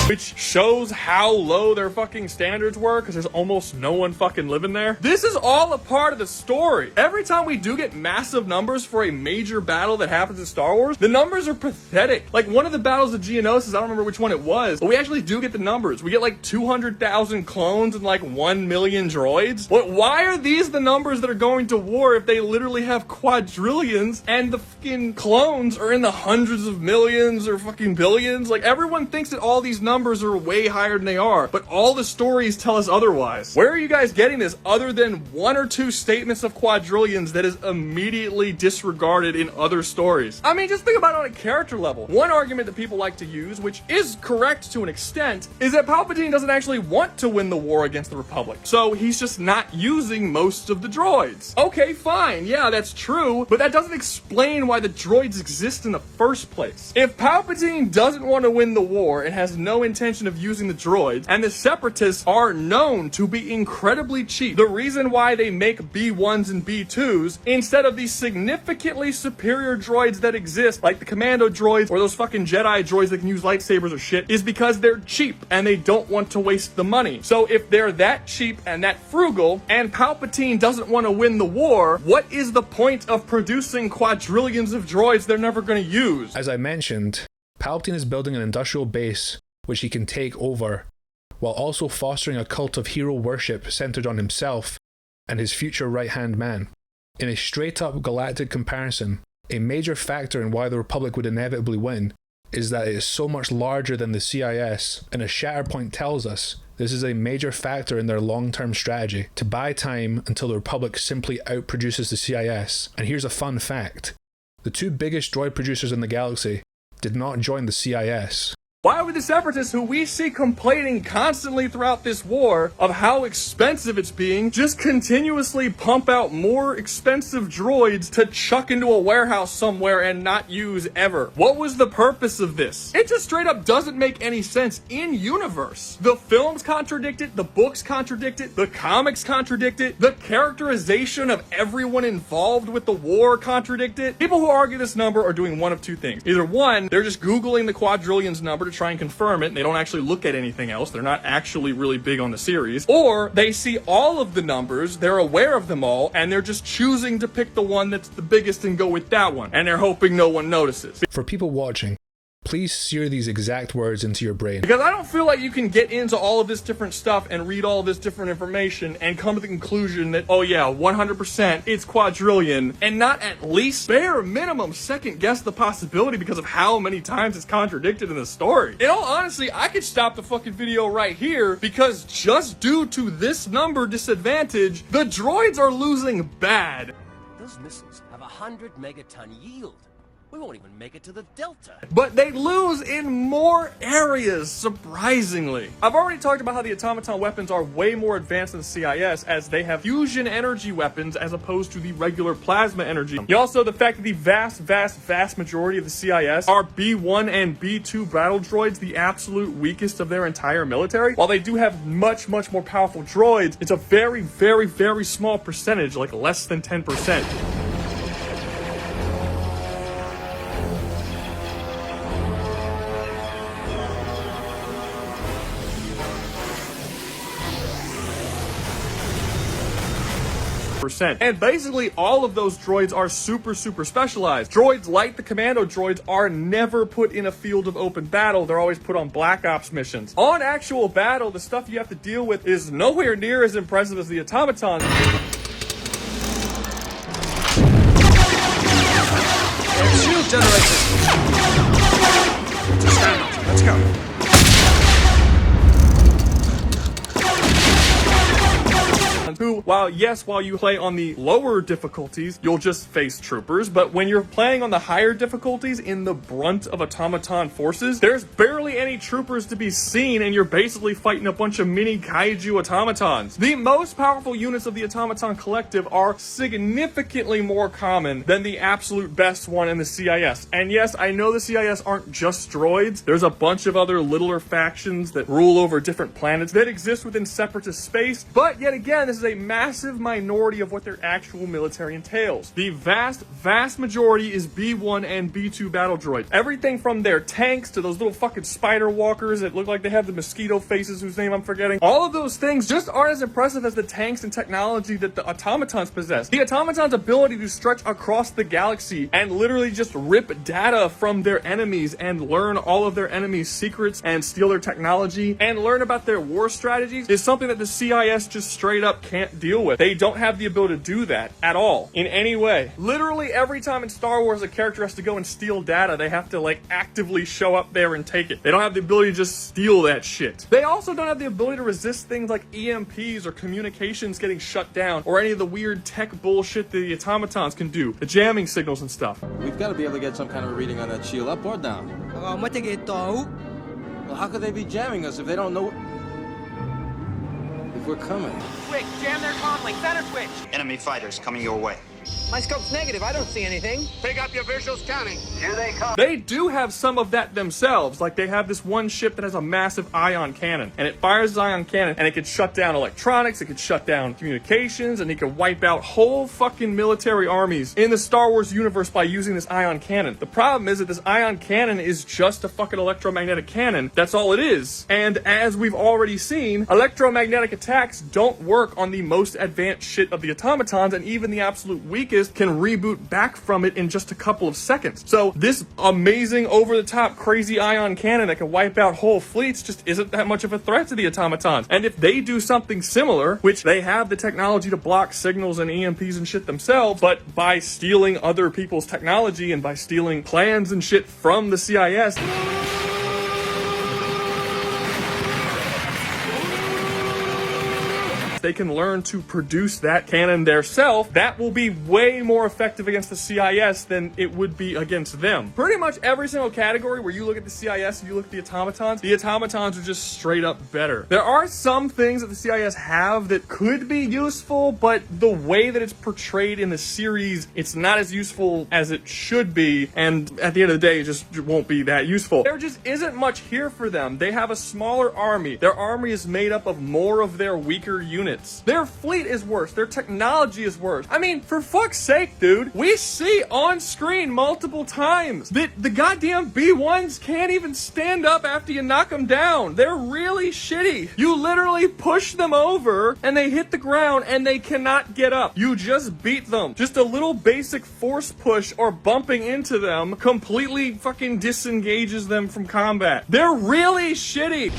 Which shows how low their fucking standards were, because there's almost no one fucking living there. This is all a part of the story. Every time we do get massive numbers for a major battle that happens in Star Wars, the numbers are pathetic. Like one of the battles of Geonosis, I don't remember which one it was, but we actually do get the numbers. We get like 200,000 clones and like 1 million droids. Why are these the numbers that are going to war if they literally have quadrillions and the fucking clones are in the hundreds of millions or fucking billions? Like everyone thinks that all these numbers are way higher than they are, but all the stories tell us otherwise. Where are you guys getting this other than 1 or 2 statements of quadrillions that is immediately disregarded in other stories? I mean, just think about it on a character level. One argument that people like to use, which is correct to an extent, is that Palpatine doesn't actually want to win the war against the Republic, so he's just not using most of the droids. Okay, fine, yeah, that's true, but that doesn't explain why the droids exist in the first place. If Palpatine doesn't want to win the war and has no intention of using the droids, and the Separatists are known to be incredibly cheap, the reason why they make B1s and B2s instead of these significantly superior droids that exist, like the commando droids or those fucking Jedi droids that can use lightsabers or shit, is because they're cheap and they don't want to waste the money. So if they're that cheap and that frugal, and Palpatine doesn't want to win the war, what is the point of producing quadrillions of droids they're never going to use? As I mentioned, Palpatine is building an industrial base which he can take over, while also fostering a cult of hero worship centered on himself and his future right-hand man. In a straight-up galactic comparison, a major factor in why the Republic would inevitably win is that it is so much larger than the CIS, and as Shatterpoint tells us, this is a major factor in their long-term strategy, to buy time until the Republic simply outproduces the CIS. And here's a fun fact. The 2 biggest droid producers in the galaxy did not join the CIS. Why would the Separatists, who we see complaining constantly throughout this war of how expensive it's being, just continuously pump out more expensive droids to chuck into a warehouse somewhere and not use ever? What was the purpose of this? It just straight up doesn't make any sense in universe. The films contradict it, the books contradict it, the comics contradict it, the characterization of everyone involved with the war contradict it. People who argue this number are doing one of 2 things. Either 1, they're just Googling the quadrillions number to try and confirm it, and they don't actually look at anything else. They're not actually really big on the series. Or they see all of the numbers, they're aware of them all, and they're just choosing to pick the one that's the biggest and go with that one, and they're hoping no one notices. For people watching, please sear these exact words into your brain. Because I don't feel like you can get into all of this different stuff and read all this different information and come to the conclusion that, oh yeah, 100% it's quadrillion, and not at least bare minimum second guess the possibility because of how many times it's contradicted in the story. In all honesty, I could stop the fucking video right here, because just due to this number disadvantage, the droids are losing bad. Those missiles have 100 megaton yield. We won't even make it to the Delta. But they lose in more areas, surprisingly. I've already talked about how the automaton weapons are way more advanced than the CIS, as they have fusion energy weapons as opposed to the regular plasma energy. Also, the fact that the vast majority of the CIS are B1 and B2 battle droids, the absolute weakest of their entire military. While they do have much more powerful droids, it's a very small percentage, like less than 10%. And basically all of those droids are super specialized. Droids like the commando droids are never put in a field of open battle. They're always put on Black Ops missions. On actual battle, the stuff you have to deal with is nowhere near as impressive as the automatons. Shield generators! Stand up. Let's go. Who, while you play on the lower difficulties, you'll just face troopers, but when you're playing on the higher difficulties in the brunt of automaton forces, there's barely any troopers to be seen, and you're basically fighting a bunch of mini kaiju automatons. The most powerful units of the automaton collective are significantly more common than the absolute best one in the CIS. And yes, I know the CIS aren't just droids. There's a bunch of other littler factions that rule over different planets that exist within Separatist space, but yet again, this is a massive minority of what their actual military entails. The vast majority is B1 and B2 battle droids. Everything from their tanks to those little fucking spider walkers that look like they have the mosquito faces whose name I'm forgetting. All of those things just aren't as impressive as the tanks and technology that the automatons possess. The automatons' ability to stretch across the galaxy and literally just rip data from their enemies and learn all of their enemies' secrets and steal their technology and learn about their war strategies is something that the CIS just straight up can't deal with. They don't have the ability to do that at all, in any way. Literally every time in Star Wars a character has to go and steal data, they have to like actively show up there and take it. They don't have the ability to just steal that shit. They also don't have the ability to resist things like EMPs or communications getting shut down or any of the weird tech bullshit that the automatons can do, the jamming signals and stuff. We've got to be able to get some kind of a reading on that shield, up or down. Well, how could they be jamming us if they don't know if we're coming? Quick, jam their comm link, center switch! Enemy fighters coming your way. My scope's negative, I don't see anything. Pick up your visual scanning. Here they come. They do have some of that themselves, like they have this one ship that has a massive ion cannon, and it fires its ion cannon, and it could shut down electronics, it could shut down communications, and it could wipe out whole fucking military armies in the Star Wars universe by using this ion cannon. The problem is that this ion cannon is just a fucking electromagnetic cannon. That's all it is. And as we've already seen, electromagnetic attacks don't work on the most advanced shit of the automatons, and even the absolute weakest can reboot back from it in just a couple of seconds. So this amazing over-the-top crazy ion cannon that can wipe out whole fleets just isn't that much of a threat to the automatons. And if they do something similar, which they have the technology to block signals and EMPs and shit themselves, but by stealing other people's technology and by stealing plans and shit from the CIS, they can learn to produce that cannon theirself, that will be way more effective against the CIS than it would be against them. Pretty much every single category where you look at the CIS and you look at the automatons are just straight up better. There are some things that the CIS have that could be useful, but the way that it's portrayed in the series, it's not as useful as it should be, and at the end of the day, it just won't be that useful. There just isn't much here for them. They have a smaller army. Their army is made up of more of their weaker units. Their fleet is worse. Their technology is worse. I mean, for fuck's sake, dude, we see on screen multiple times that the goddamn B1s can't even stand up after you knock them down. They're really shitty. You literally push them over and they hit the ground and they cannot get up. You just beat them. Just a little basic force push or bumping into them completely fucking disengages them from combat. They're really shitty.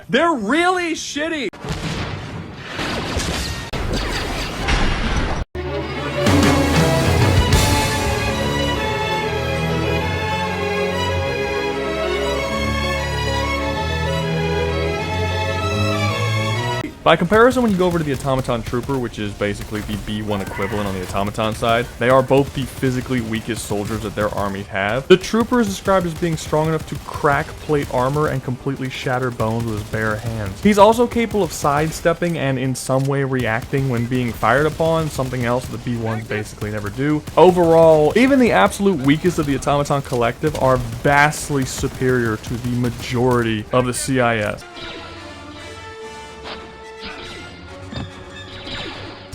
They're really shitty. By comparison, when you go over to the Automaton Trooper, which is basically the B1 equivalent on the Automaton side, they are both the physically weakest soldiers that their armies have. The Trooper is described as being strong enough to crack plate armor and completely shatter bones with his bare hands. He's also capable of sidestepping and in some way reacting when being fired upon, something else the B1s basically never do. Overall, even the absolute weakest of the Automaton Collective are vastly superior to the majority of the CIS.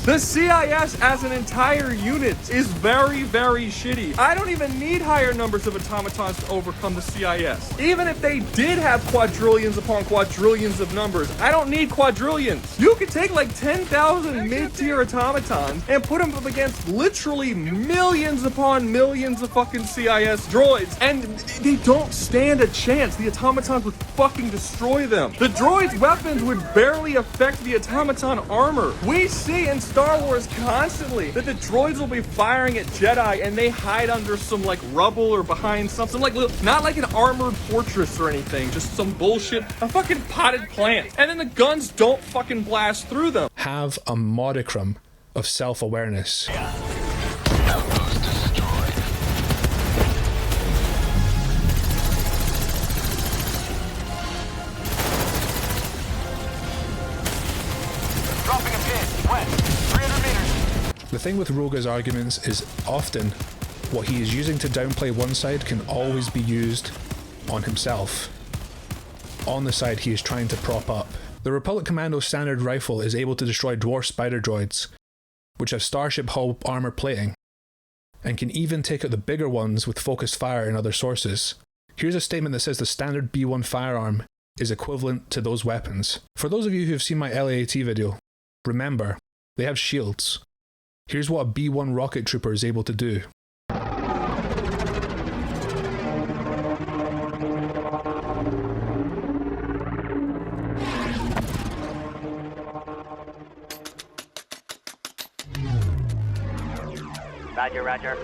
The CIS as an entire unit is very, very shitty. I don't even need higher numbers of automatons to overcome the CIS. Even if they did have quadrillions upon quadrillions of numbers, I don't need quadrillions. You could take like 10,000 mid-tier automatons and put them up against literally millions upon millions of fucking CIS droids, and they don't stand a chance. The automatons would fucking destroy them. The droids' weapons would barely affect the automaton armor. We see in Star Wars constantly that the droids will be firing at Jedi and they hide under some like rubble or behind something like little, not like an armored fortress or anything, just some bullshit, a fucking potted plant. And then the guns don't fucking blast through them. Have a modicum of self-awareness. The thing with Ruga's arguments is often what he is using to downplay one side can always be used on himself, on the side he is trying to prop up. The Republic Commando standard rifle is able to destroy dwarf spider droids, which have starship hull armor plating, and can even take out the bigger ones with focused fire and other sources. Here's a statement that says the standard B1 firearm is equivalent to those weapons. For those of you who have seen my LAAT video, remember, they have shields. Here's what a B1 rocket trooper is able to do. Roger, roger.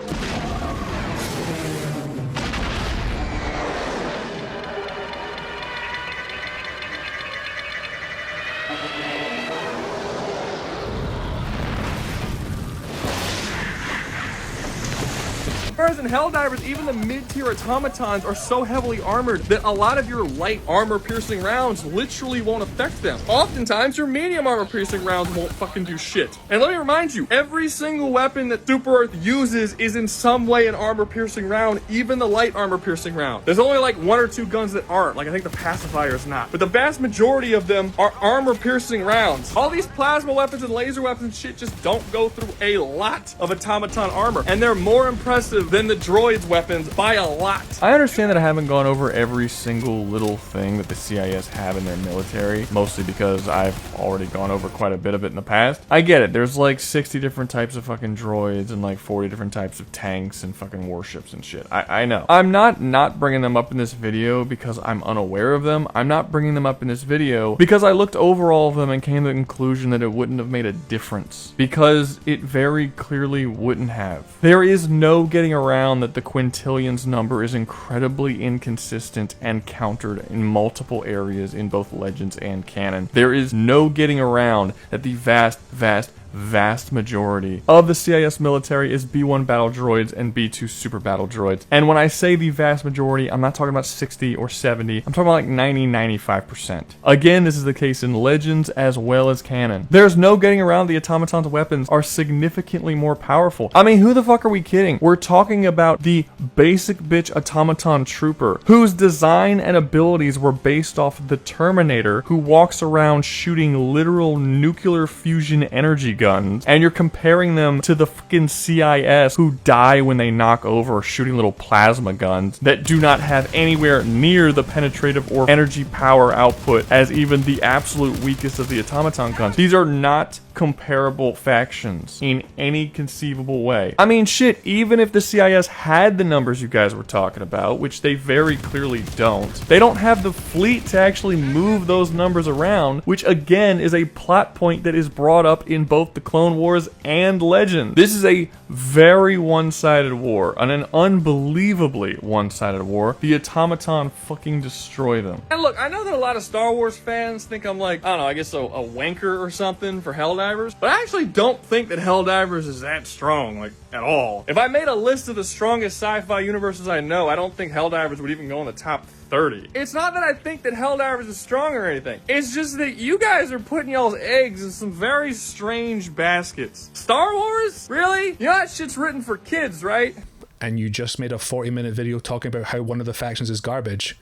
Whereas in Helldivers, even the mid-tier automatons are so heavily armored that a lot of your light armor-piercing rounds literally won't affect them. Oftentimes, your medium armor-piercing rounds won't fucking do shit. And let me remind you, every single weapon that Super Earth uses is in some way an armor-piercing round, even the light armor-piercing round. There's only like 1 or 2 guns that aren't, like I think the pacifier is not. But the vast majority of them are armor-piercing rounds. All these plasma weapons and laser weapons and shit just don't go through a lot of automaton armor. And they're more impressive than the droids' weapons by a lot. I understand that I haven't gone over every single little thing that the CIS have in their military, mostly because I've already gone over quite a bit of it in the past. I get it, there's like 60 different types of fucking droids and like 40 different types of tanks and fucking warships and shit. I know. I'm not bringing them up in this video because I'm unaware of them. I'm not bringing them up in this video because I looked over all of them and came to the conclusion that it wouldn't have made a difference. Because it very clearly wouldn't have. There is no getting around that the quintillions number is incredibly inconsistent and countered in multiple areas in both Legends and canon. There is no getting around that the vast majority of the CIS military is B1 battle droids and B2 super battle droids. And when I say the vast majority, I'm not talking about 60 or 70. I'm talking about like 90-95%. Again, this is the case in Legends as well as canon. There's no getting around the automaton's weapons are significantly more powerful. I mean, who the fuck are we kidding? We're talking about the basic bitch automaton trooper, whose design and abilities were based off of the Terminator, who walks around shooting literal nuclear fusion energy guns, and you're comparing them to the fucking CIS who die when they knock over shooting little plasma guns that do not have anywhere near the penetrative or energy power output as even the absolute weakest of the automaton guns. These are not comparable factions in any conceivable way. I mean, shit, even if the CIS had the numbers you guys were talking about, which they very clearly don't, they don't have the fleet to actually move those numbers around, which again is a plot point that is brought up in both the Clone Wars and Legends. This is a very one-sided war, and an unbelievably one-sided war. The automaton fucking destroy them. And look, I know that a lot of Star Wars fans think I'm like, I don't know, I guess a wanker or something for Helldivers, but I actually don't think that Helldivers is that strong, like, at all. If I made a list of the strongest sci-fi universes I know, I don't think Helldivers would even go in the top 30. It's not that I think that Helldivers is strong or anything. It's just that you guys are putting y'all's eggs in some very strange baskets. Star Wars? Really? You know that shit's written for kids, right? And you just made a 40-minute video talking about how one of the factions is garbage.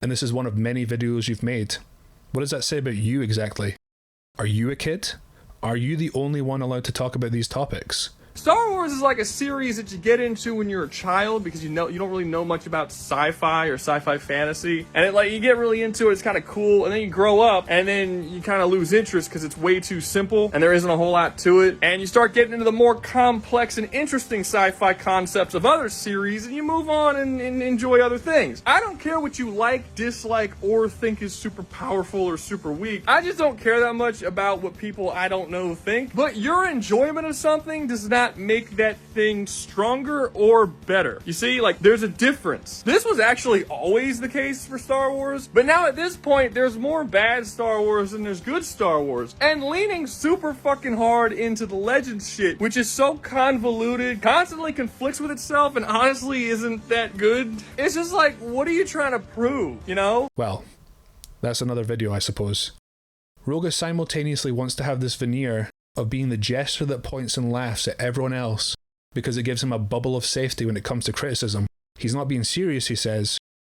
And this is one of many videos you've made. What does that say about you exactly? Are you a kid? Are you the only one allowed to talk about these topics? Star Wars is like a series that you get into when you're a child because you don't really know much about sci-fi or sci-fi fantasy, and you get really into it. It's kind of cool, and then you grow up, and then you kind of lose interest because it's way too simple, and there isn't a whole lot to it. And you start getting into the more complex and interesting sci-fi concepts of other series, and you move on and enjoy other things. I don't care what you like, dislike, or think is super powerful or super weak. I just don't care that much about what people I don't know think. But your enjoyment of something does not make that thing stronger or better. You see, there's a difference. This was actually always the case for Star Wars, but now at this point, there's more bad Star Wars than there's good Star Wars. And leaning super fucking hard into the Legends shit, which is so convoluted, constantly conflicts with itself, and honestly isn't that good. It's just like, what are you trying to prove, you know? Well, that's another video, I suppose. Ruga simultaneously wants to have this veneer of being the jester that points and laughs at everyone else because it gives him a bubble of safety when it comes to criticism. He's not being serious, he says.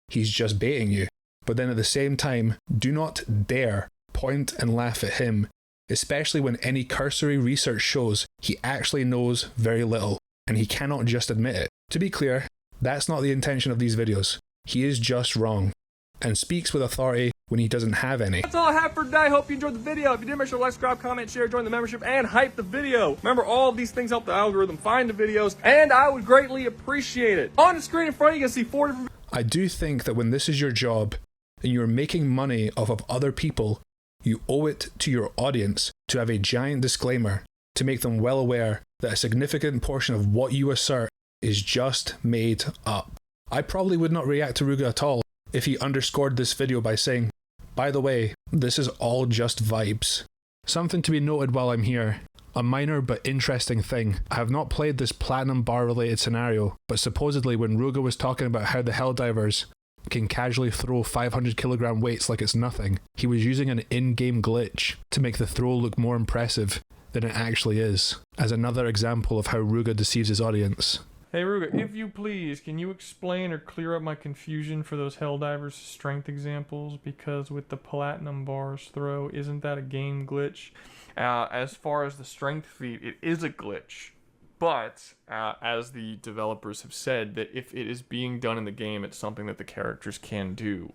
He's just baiting you. But then at the same time, do not dare point and laugh at him, especially when any cursory research shows he actually knows very little, and he cannot just admit it. To be clear, that's not the intention of these videos. He is just wrong, and speaks with authority when he doesn't have any. That's all I have for today. Hope you enjoyed the video. If you did, make sure to like, subscribe, comment, share, join the membership, and hype the video. Remember, all of these things help the algorithm find the videos, and I would greatly appreciate it. On the screen in front, you can see 4 different... I do think that when this is your job, and you're making money off of other people, you owe it to your audience to have a giant disclaimer to make them well aware that a significant portion of what you assert is just made up. I probably would not react to Ruga at all if he underscored this video by saying, by the way, this is all just vibes. Something to be noted while I'm here, a minor but interesting thing. I have not played this platinum bar related scenario, but supposedly when Ruga was talking about how the Helldivers can casually throw 500 kilogram weights like it's nothing, he was using an in-game glitch to make the throw look more impressive than it actually is, as another example of how Ruga deceives his audience. Hey Ruga, if you please, can you explain or clear up my confusion for those Helldivers strength examples? Because with the platinum bars throw, isn't that a game glitch? As far as the strength feat, it is a glitch. But, as the developers have said, that if it is being done in the game, it's something that the characters can do.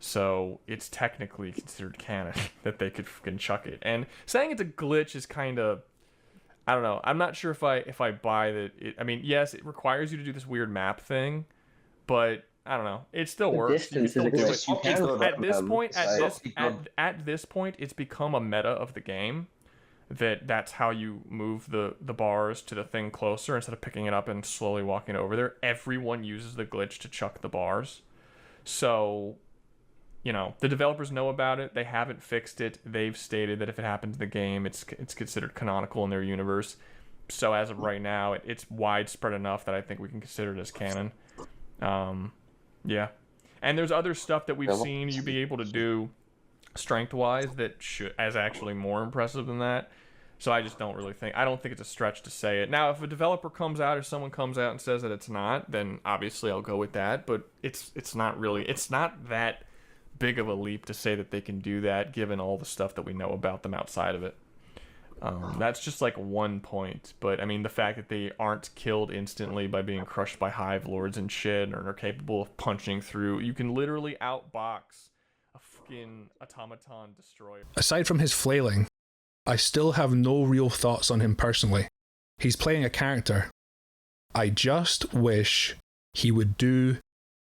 So, it's technically considered canon that they could fucking chuck it. And saying it's a glitch is kind of... I don't know. I'm not sure if I buy that. I mean, yes, it requires you to do this weird map thing, but I don't know. It still works. You still do it. At this point, it's become a meta of the game. That's how you move the bars to the thing closer instead of picking it up and slowly walking over there. Everyone uses the glitch to chuck the bars. So, you know, the developers know about it. They haven't fixed it. They've stated that if it happens in the game, it's considered canonical in their universe. So as of right now, it's widespread enough that I think we can consider it as canon. Yeah. And there's other stuff that we've seen you be able to do strength-wise that is actually more impressive than that. So I just don't really think... I don't think it's a stretch to say it. Now, if a developer comes out or someone comes out and says that it's not, then obviously I'll go with that. But it's not really... It's not that big of a leap to say that they can do that given all the stuff that we know about them outside of it. That's just like one point, but I mean the fact that they aren't killed instantly by being crushed by hive lords and shit, or are capable of punching through, you can literally outbox a fucking automaton destroyer. Aside from his flailing, I still have no real thoughts on him personally. He's playing a character. I just wish he would do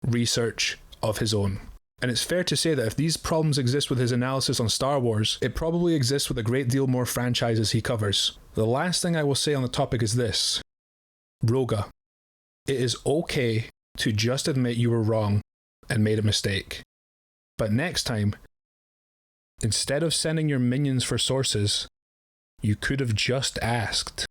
research of his own. And it's fair to say that if these problems exist with his analysis on Star Wars, it probably exists with a great deal more franchises he covers. The last thing I will say on the topic is this. Ruga. It is okay to just admit you were wrong and made a mistake. But next time, instead of sending your minions for sources, you could have just asked.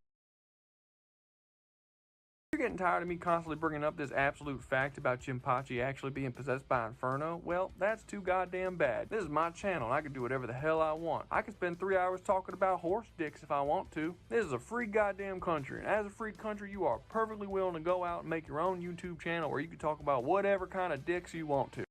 You're getting tired of me constantly bringing up this absolute fact about Jinpachi actually being possessed by Inferno? Well, that's too goddamn bad. This is my channel and I can do whatever the hell I want. I can spend 3 hours talking about horse dicks if I want to. This is a free goddamn country, and as a free country, you are perfectly willing to go out and make your own YouTube channel where you can talk about whatever kind of dicks you want to.